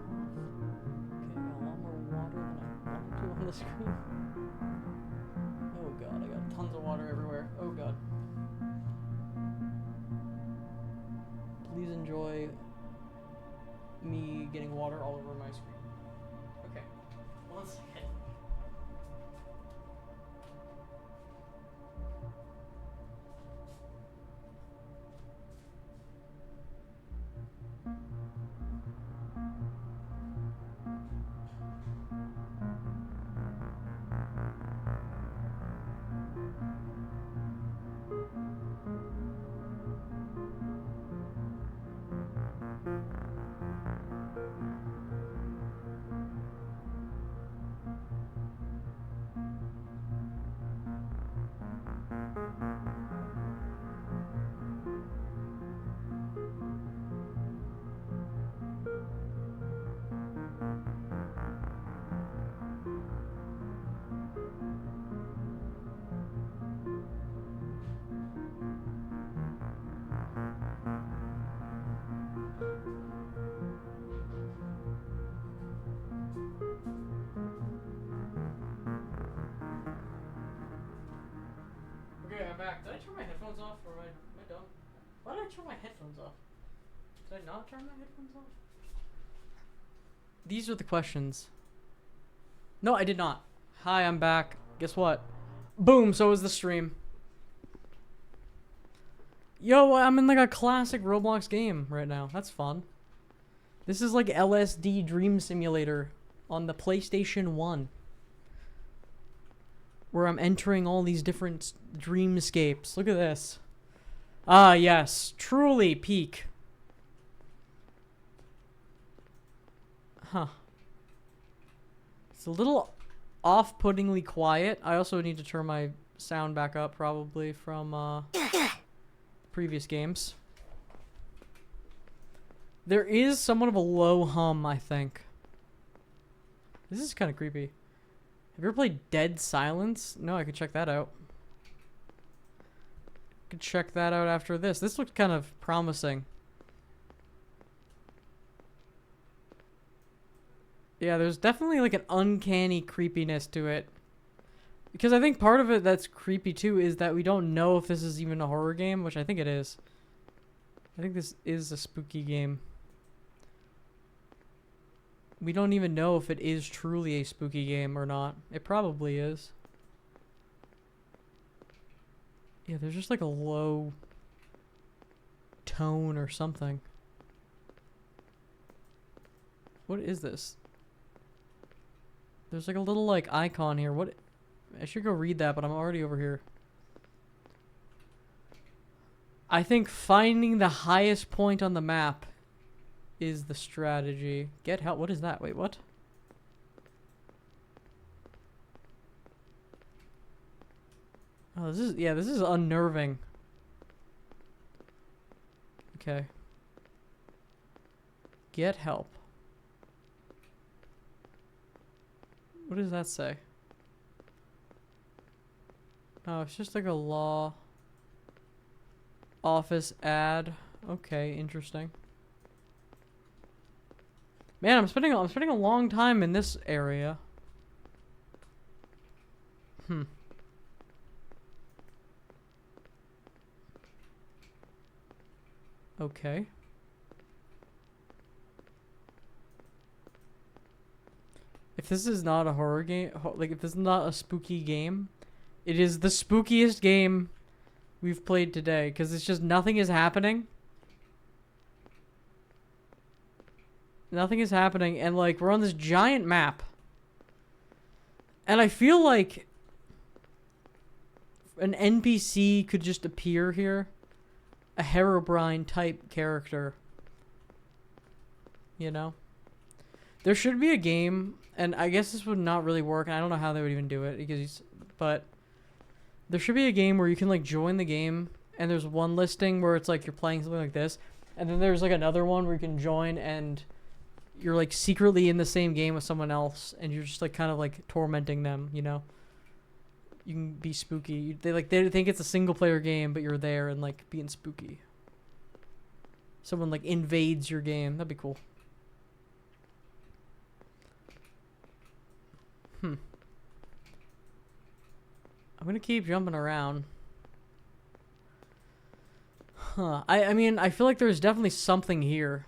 Okay, I got a lot more water than I wanted to on the screen. Oh god, I got tons of water everywhere. Oh god. Please enjoy me getting water all over my screen. Okay, 1 second. Okay, I'm back. Did I turn my headphones off or am I dumb? Why did I turn my headphones off? Did I not turn my headphones off? These are the questions. No, I did not. Hi, I'm back. Guess what? Boom, so is the stream. Yo, I'm in like a classic Roblox game right now. That's fun. This is like LSD Dream Simulator on the PlayStation 1. Where I'm entering all these different dreamscapes. Look at this. Ah, yes. Truly peak. Huh. It's a little off-puttingly quiet. I also need to turn my sound back up, probably, from previous games. There is somewhat of a low hum, I think. This is kind of creepy. Have you ever played Dead Silence? No, I could check that out. Could check that out after this. This looks kind of promising. Yeah, there's definitely like an uncanny creepiness to it. Because I think part of it that's creepy too is that we don't know if this is even a horror game, which I think it is. I think this is a spooky game. We don't even know if it is truly a spooky game or not. It probably is. Yeah, there's just like a low tone or something. What is this? There's like a little like icon here. What? I should go read that, but I'm already over here. I think finding the highest point on the map is the strategy. Get help. What is that? Wait, what? Oh, this is unnerving. Okay. Get help. What does that say? Oh, it's just like a law office ad. Okay, interesting. Man, I'm spending a long time in this area. Okay. If this is not a horror game, like if this is not a spooky game, it is the spookiest game we've played today, because it's just nothing is happening. Nothing is happening, and like we're on this giant map. And I feel like an NPC could just appear here. A Herobrine type character. You know? There should be a game, and I guess this would not really work, and I don't know how they would even do it, but there should be a game where you can like join the game, and there's one listing where it's like you're playing something like this, and then there's like another one where you can join and you're like secretly in the same game with someone else, and you're just like kind of like tormenting them, you know? You can be spooky. They think it's a single player game, but you're there and like being spooky. Someone like invades your game. That'd be cool. I'm gonna keep jumping around. Huh. I mean, I feel like there's definitely something here.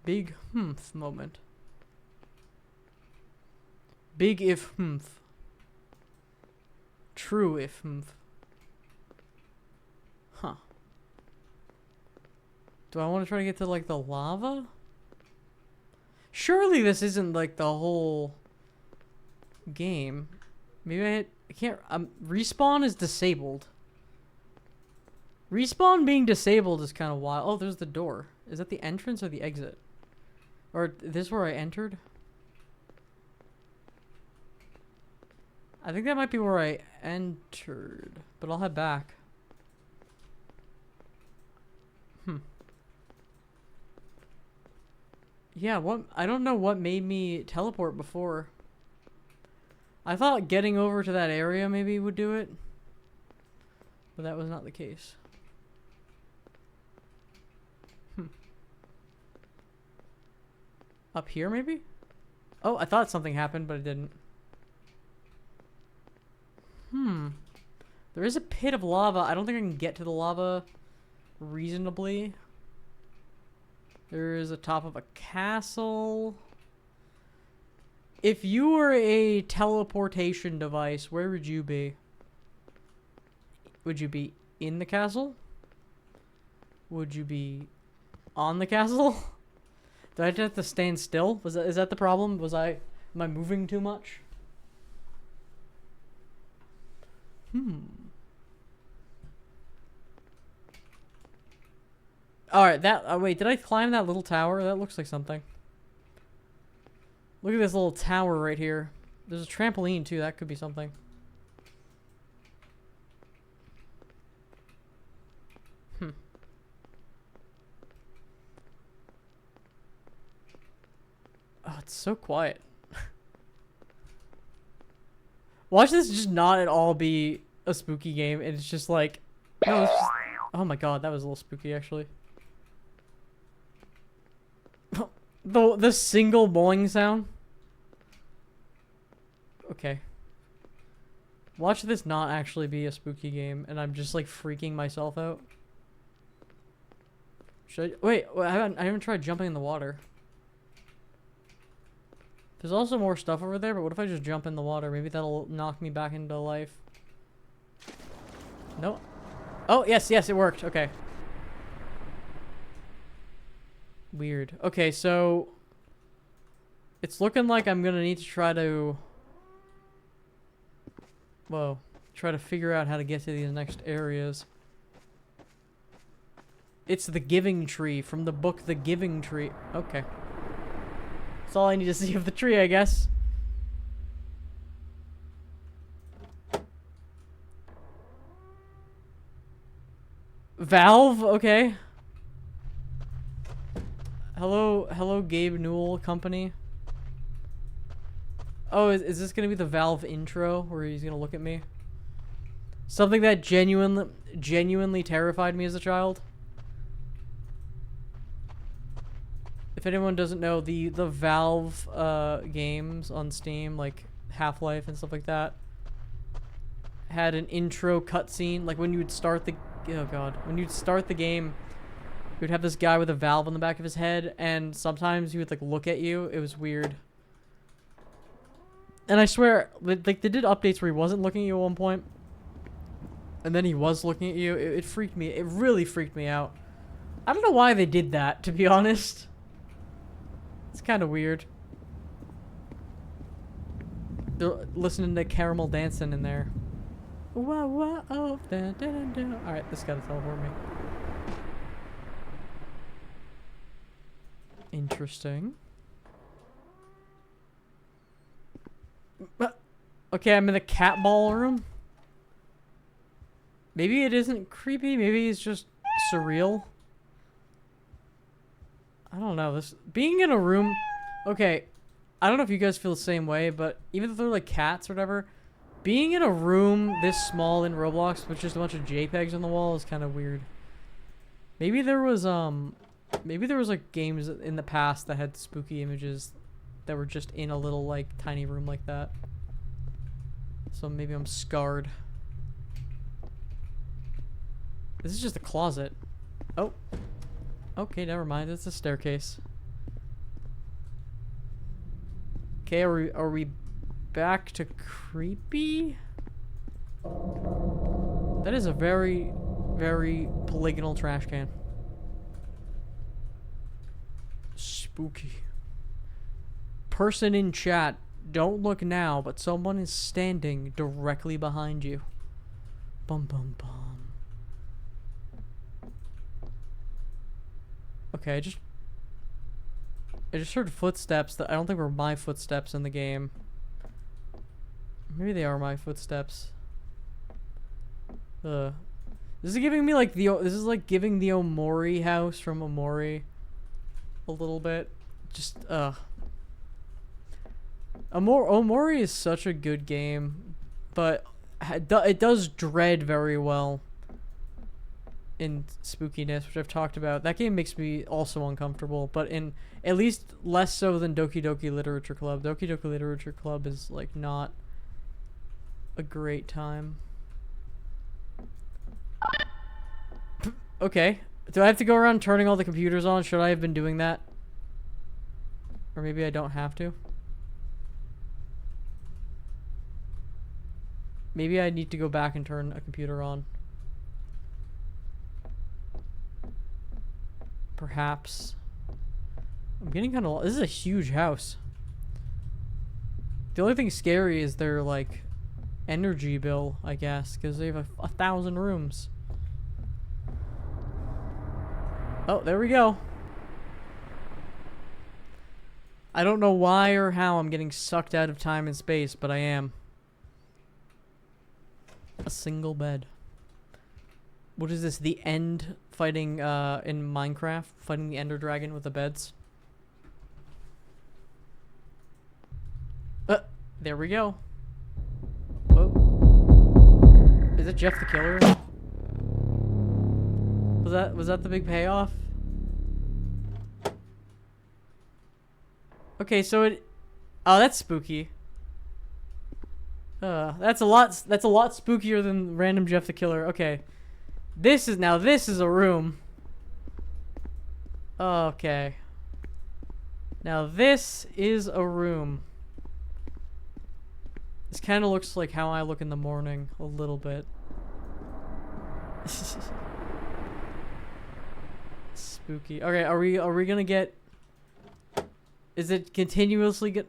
Big moment. Big if True if Huh. Do I want to try to get to like the lava? Surely this isn't like the whole game. Maybe I can't. Respawn is disabled. Respawn being disabled is kind of wild. Oh, there's the door. Is that the entrance or the exit? Or is this where I entered? I think that might be where I entered, but I'll head back. Yeah, what? I don't know what made me teleport before. I thought getting over to that area maybe would do it, but that was not the case. Up here maybe? Oh, I thought something happened, but it didn't. There is a pit of lava. I don't think I can get to the lava reasonably. There is a top of a castle. If you were a teleportation device, where would you be? Would you be in the castle? Would you be on the castle? Do I have to stand still? Is that the problem? Am I moving too much? Alright, wait, did I climb that little tower? That looks like something. Look at this little tower right here. There's a trampoline too, that could be something. Oh, it's so quiet. Watch this just not at all be a spooky game, and it's just like, no, it's just, oh my god, that was a little spooky actually. The single bowling sound. Okay. Watch this not actually be a spooky game, and I'm just like freaking myself out. Should I wait? I haven't tried jumping in the water. There's also more stuff over there, but what if I just jump in the water? Maybe that'll knock me back into life. No. Oh, yes, it worked. Okay. Weird. Okay, so it's looking like I'm gonna need to try to try to figure out how to get to these next areas. It's the Giving Tree from the book The Giving Tree. Okay. That's all I need to see of the tree, I guess. Valve, okay. Hello, Gabe Newell Company. Oh, is this gonna be the Valve intro where he's gonna look at me? Something that genuinely terrified me as a child. If anyone doesn't know, the Valve games on Steam, like Half-Life and stuff like that, had an intro cutscene. Like when you would start the when you'd start the game, you would have this guy with a valve on the back of his head, and sometimes he would like look at you. It was weird. And I swear, like they did updates where he wasn't looking at you at one point, and then he was looking at you. It freaked me. It really freaked me out. I don't know why they did that, to be honest. It's kind of weird. They're listening to Caramel dancing in there. Whoa, whoa, oh, da, da, da, da. Alright, this gotta teleport me. Interesting. Okay, I'm in the cat ballroom. Maybe it isn't creepy, maybe it's just surreal. I don't know, this being in a room. Okay, I don't know if you guys feel the same way, but even if they're like cats or whatever, being in a room this small in Roblox with just a bunch of JPEGs on the wall is kind of weird. Maybe there was like games in the past that had spooky images that were just in a little like tiny room like that. So maybe I'm scarred. This is just a closet. Oh. Okay, never mind. It's a staircase. Okay, are we back to creepy? That is a very, very polygonal trash can. Spooky. Person in chat, don't look now, but someone is standing directly behind you. Bum bum bum. Okay, I just heard footsteps that I don't think were my footsteps in the game. Maybe they are my footsteps. This is giving me like this is like giving the Omori house from Omori a little bit. Just Omori is such a good game, but it does dread very well in spookiness, which I've talked about. That game makes me also uncomfortable, but in at least less so than Doki Doki Literature Club. Doki Doki Literature Club is like not a great time. Okay, do I have to go around turning all the computers on? Should I have been doing that? Or maybe I don't have to. Maybe I need to go back and turn a computer on. Perhaps. I'm getting kind of... This is a huge house. The only thing scary is their, like, energy bill, I guess, because they have 1,000 rooms. Oh, there we go. I don't know why or how I'm getting sucked out of time and space, but I am. A single bed. What is this? The End fighting in Minecraft? Fighting the Ender Dragon with the beds? There we go. Whoa. Is it Jeff the Killer? Was that the big payoff? Okay, so it... Oh, that's spooky. That's a lot spookier than random Jeff the Killer. Okay. This is a room. Okay. Now this is a room. This kind of looks like how I look in the morning a little bit. Spooky. Okay, are we gonna get... Is it continuously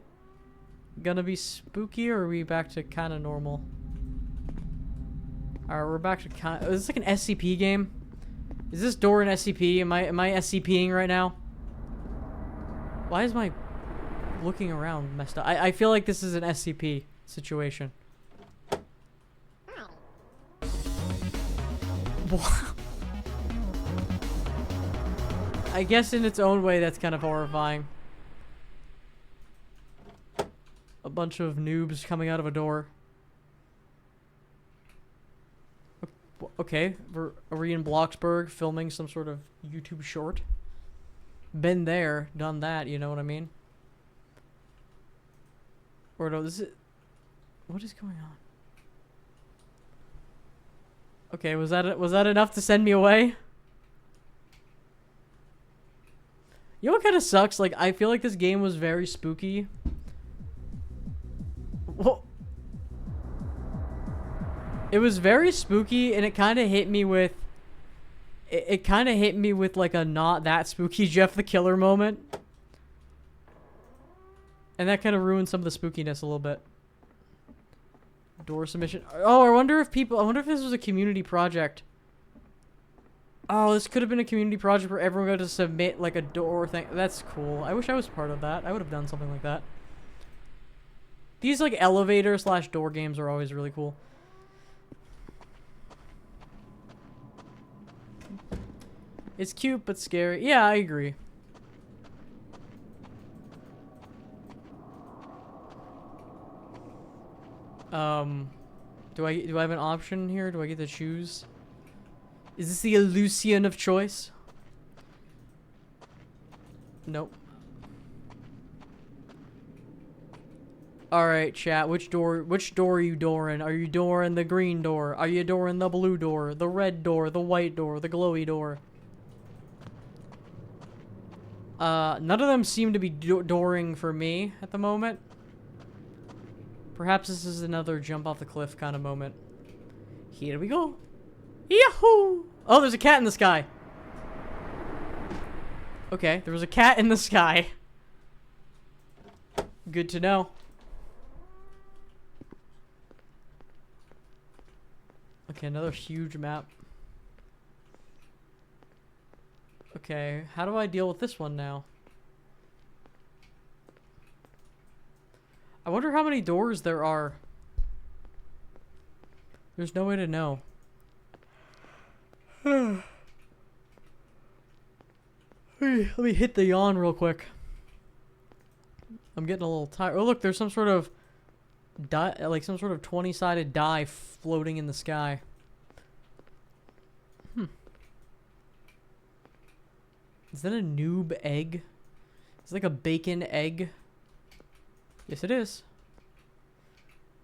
gonna be spooky, or are we back to kind of normal? Alright, we're back to kind of... Is this like an SCP game? Is this door an SCP? Am I SCPing right now? Why is my looking around messed up? I feel like this is an SCP situation. What? I guess in its own way, that's kind of horrifying. A bunch of noobs coming out of a door. Okay, are we in Bloxburg filming some sort of YouTube short? Been there, done that, you know what I mean? Or no, this is... What is going on? Okay, was that enough to send me away? You know what kind of sucks? Like, I feel like this game was very spooky. Whoa. It was very spooky, and it kind of hit me with... It kind of hit me with, like, a not that spooky Jeff the Killer moment. And that kind of ruined some of the spookiness a little bit. Door submission. Oh, I wonder if this was a community project. Oh, this could have been a community project where everyone got to submit, like, a door thing. That's cool. I wish I was part of that. I would have done something like that. These, like, elevator/door games are always really cool. It's cute, but scary. Yeah, I agree. Do I have an option here? Do I get to choose? Is this the Elysian of choice? Nope. Alright, chat. Which door are you dooring? Are you dooring the green door? Are you dooring the blue door? The red door? The white door? The glowy door? None of them seem to be dooring for me at the moment. Perhaps this is another jump off the cliff kind of moment. Here we go. Yahoo! Oh, there's a cat in the sky. Okay, there was a cat in the sky. Good to know. Okay, another huge map. Okay, how do I deal with this one now? I wonder how many doors there are. There's no way to know. Let me hit the yawn real quick. I'm getting a little tired. Oh, look, there's some sort of die, like some sort of 20-sided die floating in the sky. Is that a noob egg? It's like a bacon egg. Yes, it is.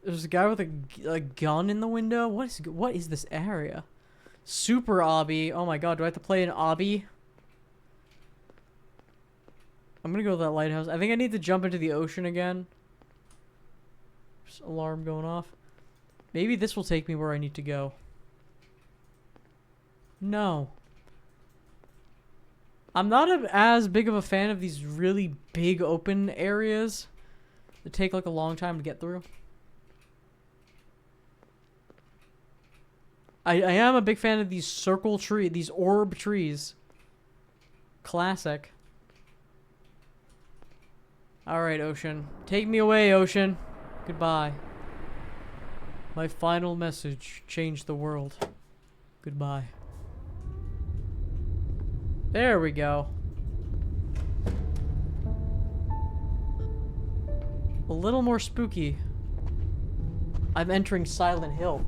There's a guy with a gun in the window. What is this area? Super obby. Oh my god, do I have to play an obby? I'm gonna go to that lighthouse. I think I need to jump into the ocean again. There's an alarm going off. Maybe this will take me where I need to go. No. I'm not as big of a fan of these really big open areas that take like a long time to get through. I am a big fan of these these orb trees. Classic. Alright, ocean. Take me away, ocean. Goodbye. My final message changed the world. Goodbye. There we go. A little more spooky. I'm entering Silent Hill.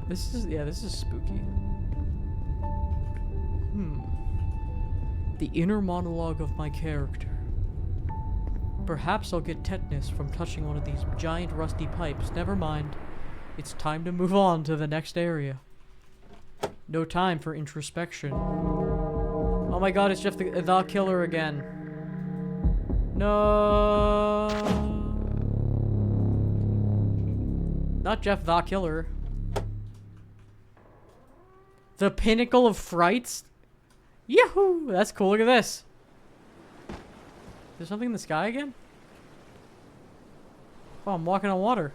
This is spooky. The inner monologue of my character. Perhaps I'll get tetanus from touching one of these giant rusty pipes. Never mind. It's time to move on to the next area. No time for introspection. Oh my god, it's Jeff the Killer again. No. Not Jeff the Killer. The pinnacle of frights? Yahoo! That's cool. Look at this. Is there something in the sky again? Oh, I'm walking on water.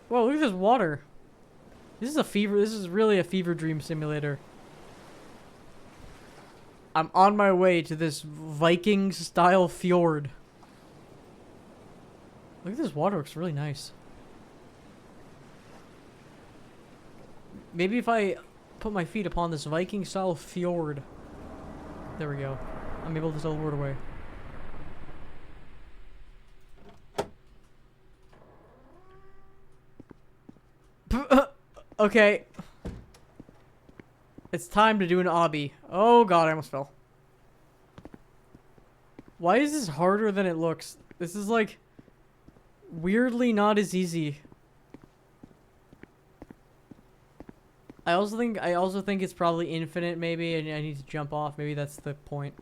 Whoa, look at this water. This is really a fever dream simulator. I'm on my way to this Viking-style fjord. Look at this water, looks really nice. Maybe if I put my feet upon this Viking-style fjord. There we go. I'm able to teleport away. Okay. It's time to do an obby. Oh god, I almost fell. Why is this harder than it looks? This is like weirdly not as easy. I also think it's probably infinite maybe, and I need to jump off. Maybe that's the point.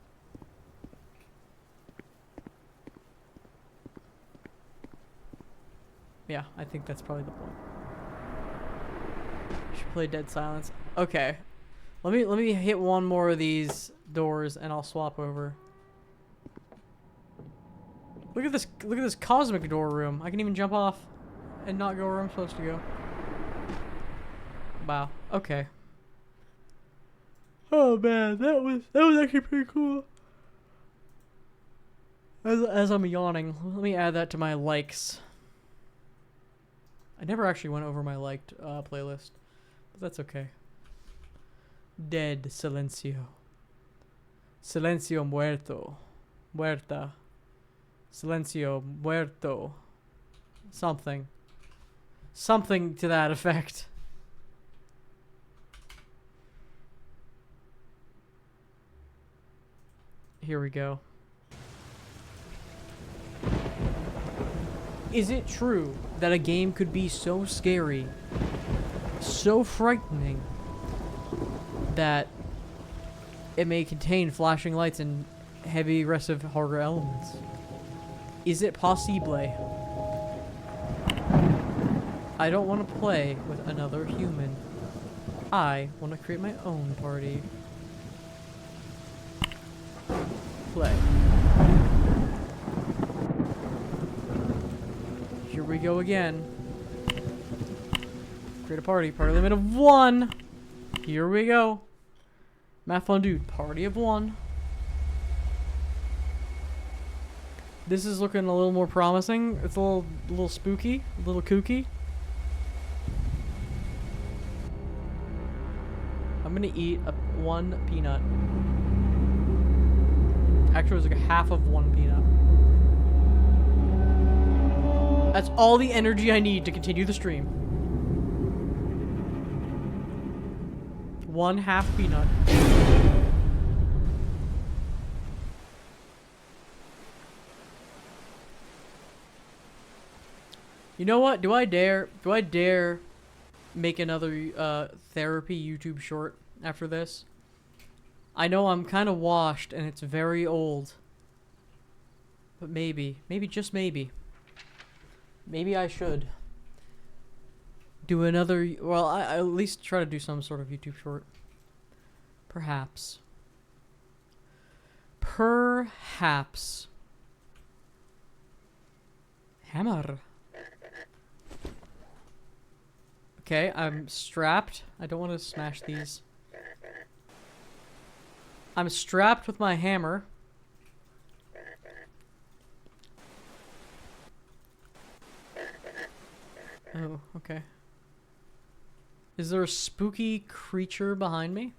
Yeah, I think that's probably the point. Should play Dead Silence. Okay. Let me hit one more of these doors and I'll swap over. Look at this cosmic door room. I can even jump off and not go where I'm supposed to go. Wow. Okay. Oh man, that was actually pretty cool. As I'm yawning, let me add that to my likes. I never actually went over my liked playlist, but that's okay. Dead Silencio. Silencio muerto. Muerta. Silencio muerto. Something. Something to that effect. Here we go. Is it true that a game could be so scary, so frightening, that it may contain flashing lights and heavy, aggressive horror elements? Is it possible? I don't want to play with another human. I want to create my own party. Play. Here we go again. Create a party. Party limit of 1. Here we go. Math fun dude. Party of 1. This is looking a little more promising. It's a little spooky, a little kooky. I'm gonna eat one peanut. Actually, it was like a half of one peanut. That's all the energy I need to continue the stream. 1/2 peanut. You know what? Do I dare make another therapy YouTube short after this? I know I'm kind of washed and it's very old. But maybe, just maybe I should do another, well, I at least try to do some sort of YouTube short. Perhaps. Hammer. Okay, I'm strapped. I don't want to smash these. I'm strapped with my hammer. Oh, okay. Is there a spooky creature behind me?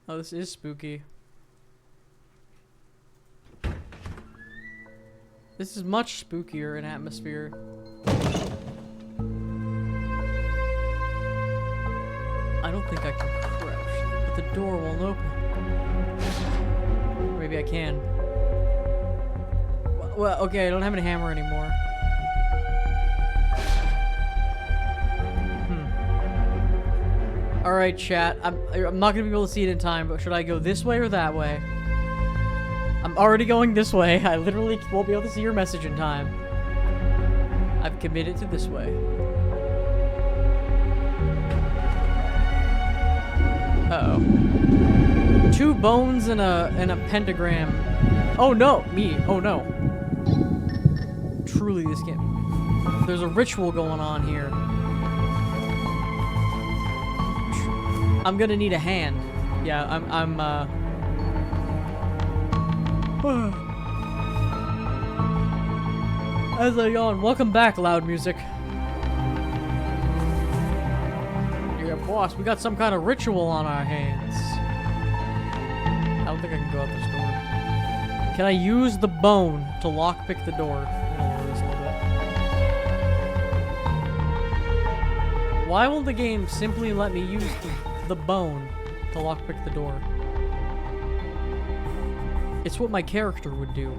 Oh, this is spooky. This is much spookier in atmosphere. I don't think I can crouch, but the door won't open. Maybe I can. Well, okay, I don't have any hammer anymore. Alright, chat. I'm not gonna be able to see it in time, but should I go this way or that way? I'm already going this way. I literally won't be able to see your message in time. I've committed to this way. Uh-oh. 2 bones and a pentagram. Oh no! Me. Oh no. Truly, this can't... There's a ritual going on here. I'm gonna need a hand. Yeah, I'm As I yawn, welcome back, loud music. Boss, we got some kind of ritual on our hands. I don't think I can go out this door. Can I use the bone to lockpick the door? I'm gonna lower this a little bit. Why won't the game simply let me use the bone to lockpick the door? It's what my character would do.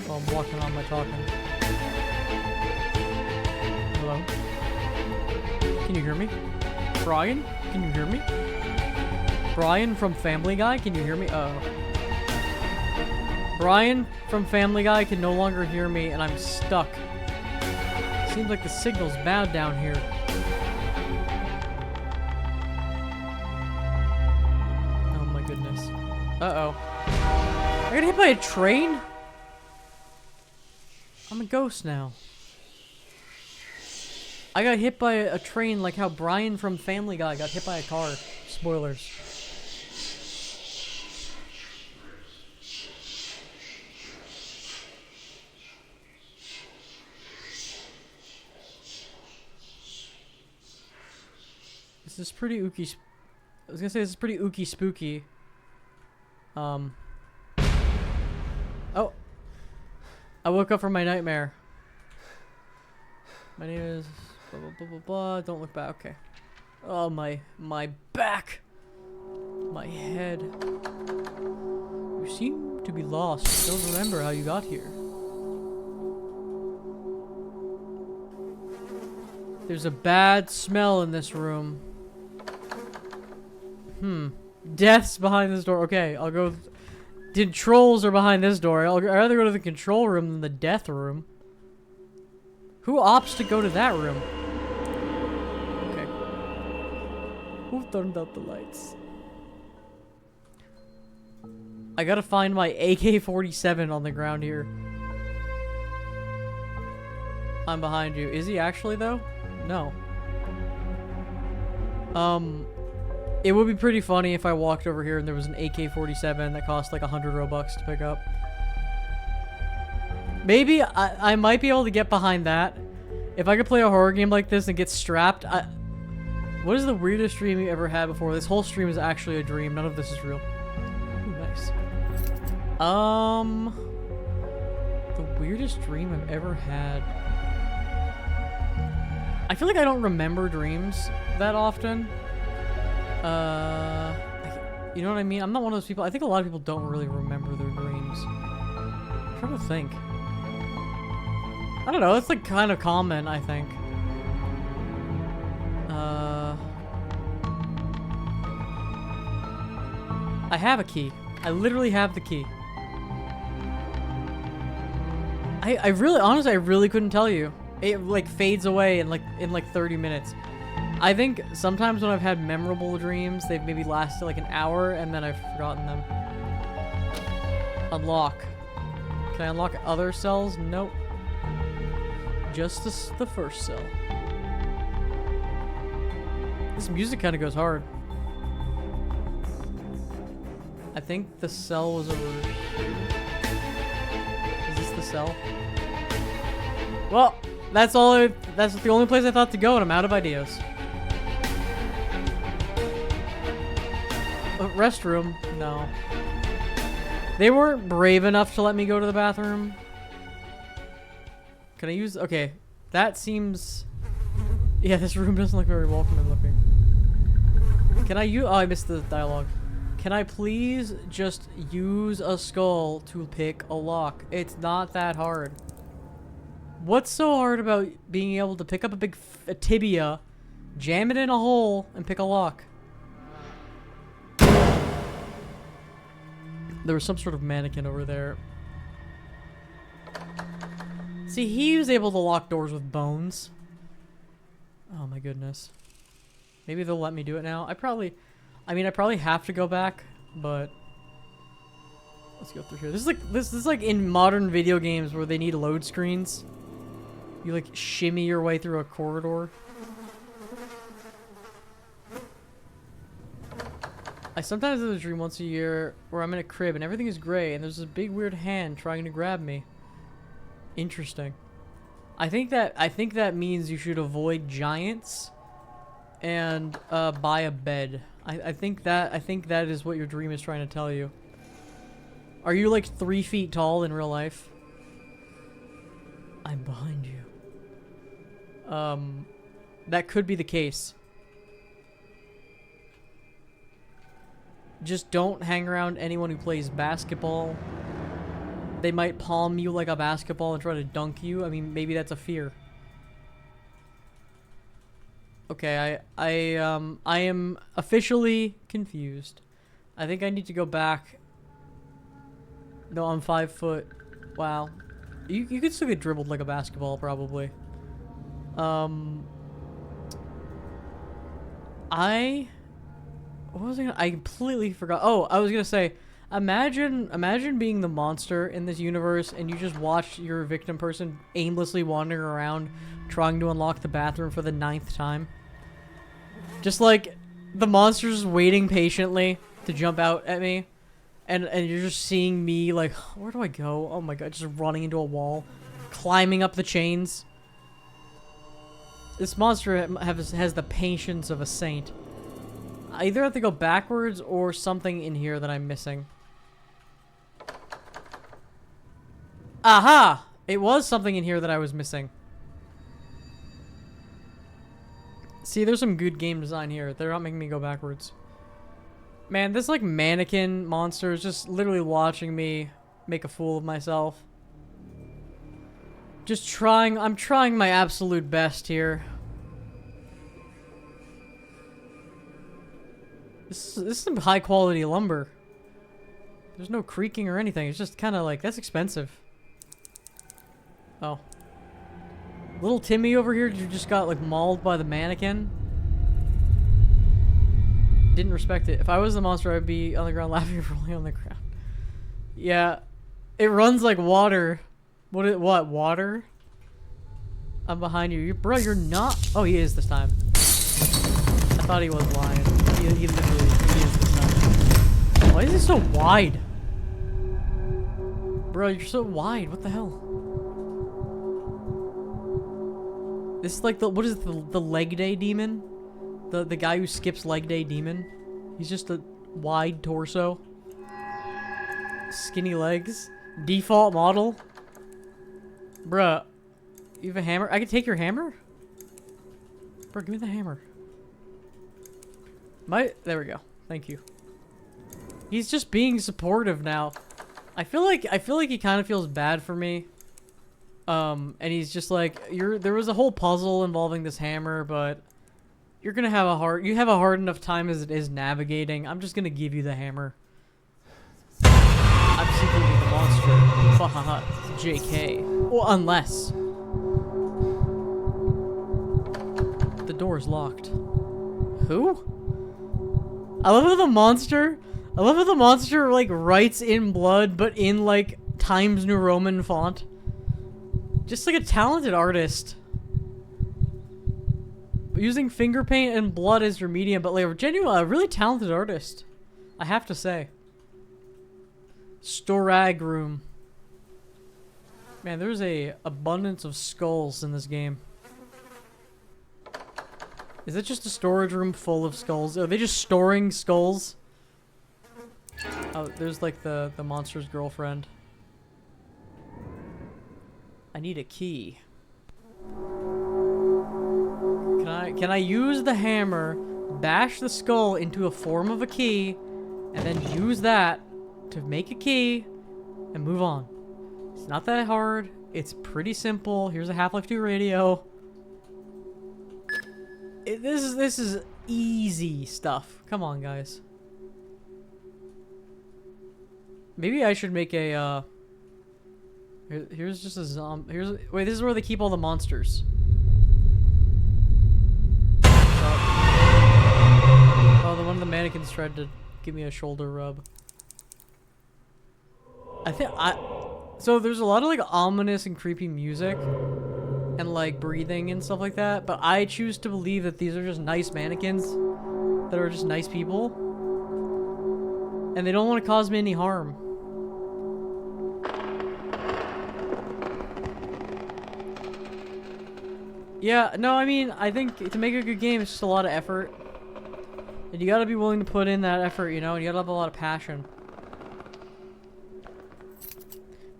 While I'm walking on my talking. Hello? Can you hear me? Brian? Can you hear me? Brian from Family Guy? Can you hear me? Uh-oh. Brian from Family Guy can no longer hear me and I'm stuck. Seems like the signal's bad down here. Oh my goodness. Uh-oh. I got hit by a train? I'm a ghost now. I got hit by a train like how Brian from Family Guy got hit by a car. Spoilers. This is pretty ooky. I was gonna say this is pretty ooky spooky. Oh. I woke up from my nightmare. My name is blah blah blah blah blah. Don't look back. Okay. Oh my back. My head. You seem to be lost. Don't remember how you got here. There's a bad smell in this room. Death's behind this door. Okay, I'll go. Controls are behind this door. I'd rather go to the control room than the death room. Who opts to go to that room? Okay. Who turned out the lights? I gotta find my AK-47 on the ground here. I'm behind you. Is he actually, though? No. It would be pretty funny if I walked over here and there was an AK-47 that cost like 100 Robux to pick up. Maybe I might be able to get behind that. If I could play a horror game like this and get strapped. What is the weirdest dream you ever had before? This whole stream is actually a dream. None of this is real. Ooh, nice. The weirdest dream I've ever had. I feel like I don't remember dreams that often. You know what I mean? I'm not one of those people. I think a lot of people don't really remember their dreams. I'm trying to think. I don't know. It's like kind of common, I think. I have a key. I literally have the key. I really, honestly, I really couldn't tell you. It like fades away in like 30 minutes. I think sometimes when I've had memorable dreams, they've maybe lasted like an hour and then I've forgotten them. Unlock. Can I unlock other cells? Nope. Just the first cell. This music kind of goes hard. I think the cell was over. Is this the cell? Well, that's the only place I thought to go and I'm out of ideas. Restroom? No. They weren't brave enough to let me go to the bathroom. Can I use... Okay. That seems... Yeah, this room doesn't look very welcoming looking. Can I use... Oh, I missed the dialogue. Can I please just use a skull to pick a lock? It's not that hard. What's so hard about being able to pick up a tibia, jam it in a hole, and pick a lock? There was some sort of mannequin over there. See, he was able to lock doors with bones. Oh my goodness. Maybe they'll let me do it now. I probably have to go back, but let's go through here. This is like in modern video games where they need load screens. You like shimmy your way through a corridor. I sometimes have a dream once a year where I'm in a crib and everything is gray and there's this big weird hand trying to grab me. Interesting. I think that means you should avoid giants and buy a bed. I think that is what your dream is trying to tell you. Are you like 3 feet tall in real life? I'm behind you. That could be the case. Just don't hang around anyone who plays basketball. They might palm you like a basketball and try to dunk you. I mean, maybe that's a fear. Okay, I am officially confused. I think I need to go back. No, I'm 5 foot. Wow. You could still get dribbled like a basketball, probably. What was I gonna... I completely forgot. Oh, I was gonna say, imagine being the monster in this universe and you just watch your victim person aimlessly wandering around trying to unlock the bathroom for the 9th time. Just like, the monster's waiting patiently to jump out at me. And you're just seeing me like, where do I go? Oh my god, just running into a wall. Climbing up the chains. This monster has the patience of a saint. I either have to go backwards or something in here that I'm missing. Aha! It was something in here that I was missing. See, there's some good game design here. They're not making me go backwards. Man, this like mannequin monster is just literally watching me make a fool of myself. Just trying, I'm trying my absolute best here. This is some high quality lumber. There's no creaking or anything. It's just kind of like, that's expensive. Oh. Little Timmy over here just got like mauled by the mannequin. Didn't respect it. If I was the monster, I'd be on the ground laughing, rolling on the ground. Yeah. It runs like water. What? Water? I'm behind you. Bro, you're not... Oh, he is this time. I thought he was lying. He literally is this time. Why is it so wide? Bro, you're so wide. What the hell? This is like the... What is it? The leg day demon? The guy who skips leg day demon? He's just a wide torso. Skinny legs. Default model. Bruh. You have a hammer? I can take your hammer? Bro, give me the hammer. There we go. Thank you. He's just being supportive now. I feel like he kind of feels bad for me. And he's just like, there was a whole puzzle involving this hammer, but you're gonna have you have a hard enough time as it is navigating. I'm just gonna give you the hammer. I'm secretly the monster. Haha. JK. Well, unless the door is locked. Who? I love how the monster like writes in blood, but in like Times New Roman font. Just like a talented artist. Using finger paint and blood as your medium, but like a really talented artist. I have to say. Storag room. Man, there's a abundance of skulls in this game. Is it just a storage room full of skulls? Are they just storing skulls? Oh, there's like the monster's girlfriend. I need a key. Can I use the hammer, bash the skull into a form of a key, and then use that to make a key and move on? It's not that hard. It's pretty simple. Here's a Half-Life 2 radio. This is easy stuff. Come on, guys. Maybe I should make a here's just a zombie. Wait, this is where they keep all the monsters. Oh, one of the mannequins tried to give me a shoulder rub. So there's a lot of like ominous and creepy music and like breathing and stuff like that, but I choose to believe that these are just nice mannequins that are just nice people and they don't want to cause me any harm. Yeah, no, I mean, I think to make a good game, it's just a lot of effort. And you gotta be willing to put in that effort, you know? And you gotta have a lot of passion.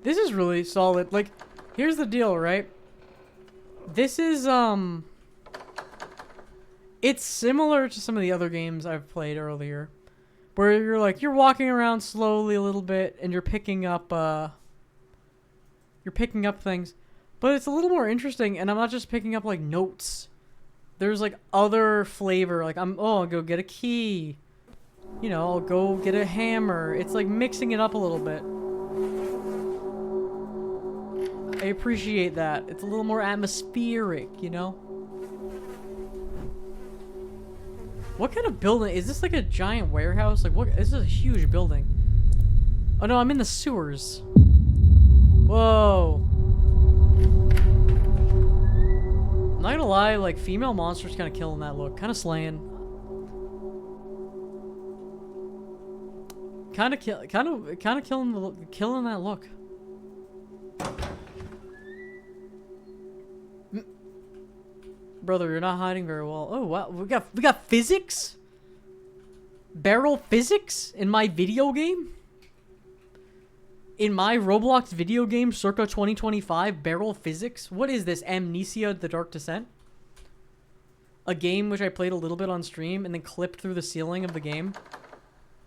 This is really solid. Like, here's the deal, right? This is, it's similar to some of the other games I've played earlier. Where you're like, you're walking around slowly a little bit, and you're picking up things. But it's a little more interesting, and I'm not just picking up, like, notes. There's, like, other flavor. Like, I'll go get a key. You know, I'll go get a hammer. It's, like, mixing it up a little bit. I appreciate that. It's a little more atmospheric, you know? What kind of building? Is this, like, a giant warehouse? Like, what? This is a huge building. Oh, no, I'm in the sewers. Whoa. I'm not gonna lie, like, female monsters kind of killing that look. Kind of slaying. Kind of killing that look. Brother, you're not hiding very well. Oh wow, we got physics? Barrel physics in my video game? In my Roblox video game circa 2025, barrel physics? What is this? Amnesia: The Dark Descent? A game which I played a little bit on stream and then clipped through the ceiling of the game.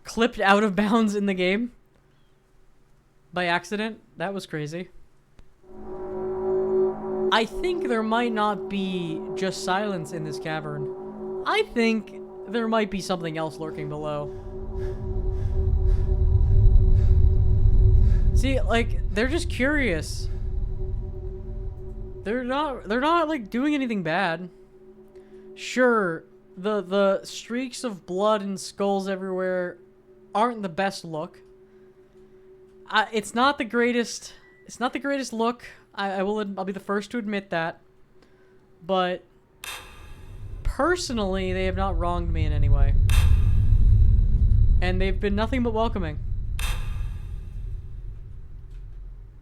Clipped out of bounds in the game. By accident. That was crazy. I think there might not be just silence in this cavern. I think there might be something else lurking below. See, like, they're just curious. They're not like doing anything bad. Sure, the streaks of blood and skulls everywhere aren't the best look. It's not the greatest. It's not the greatest look. I'll be the first to admit that. But personally, they have not wronged me in any way. And they've been nothing but welcoming.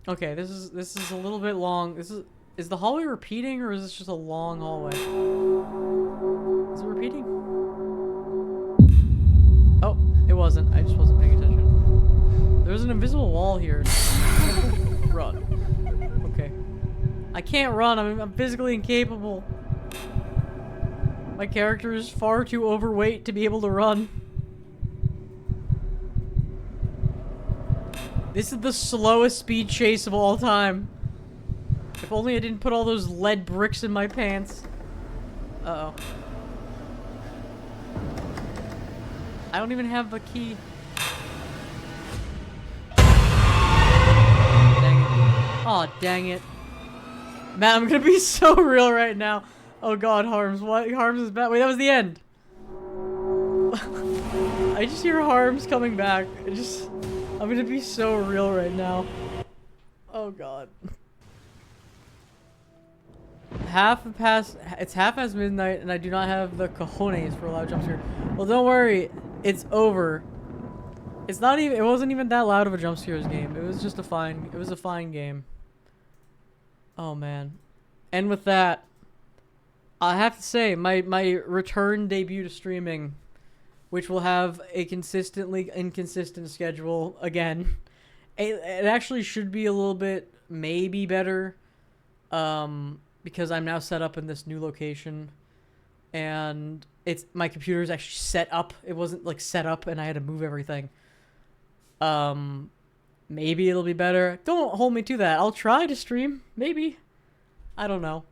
Okay, this is a little bit long. Is the hallway repeating, or is this just a long hallway? Is it repeating? Oh, it wasn't. I just wasn't paying attention. There's an invisible wall here. Run. Okay. I can't run. I'm physically incapable. My character is far too overweight to be able to run. This is the slowest speed chase of all time. If only I didn't put all those lead bricks in my pants. Uh-oh. I don't even have the key. Dang it. Aw, dang it. Man, I'm gonna be so real right now. Oh god, Harms. What? Harms is back. Wait, that was the end. I just hear Harms coming back. I'm gonna be so real right now. Oh god. It's half past midnight and I do not have the cojones for a loud jump scare. Well, don't worry. It's over. It wasn't even that loud of a jump scares game. It was just a fine game. Oh man. And with that, I have to say, my return debut to streaming, which will have a consistently inconsistent schedule again. It actually should be a little bit maybe better, because I'm now set up in this new location, and my computer's actually set up. It wasn't like set up and I had to move everything. Maybe it'll be better. Don't hold me to that. I'll try to stream. Maybe. I don't know.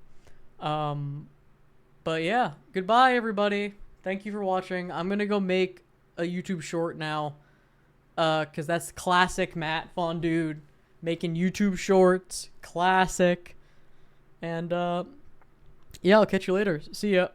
But yeah, goodbye everybody. Thank you for watching. I'm gonna go make a YouTube short now, cause that's classic Matt Fondude, making YouTube shorts, classic. And yeah, I'll catch you later. See ya.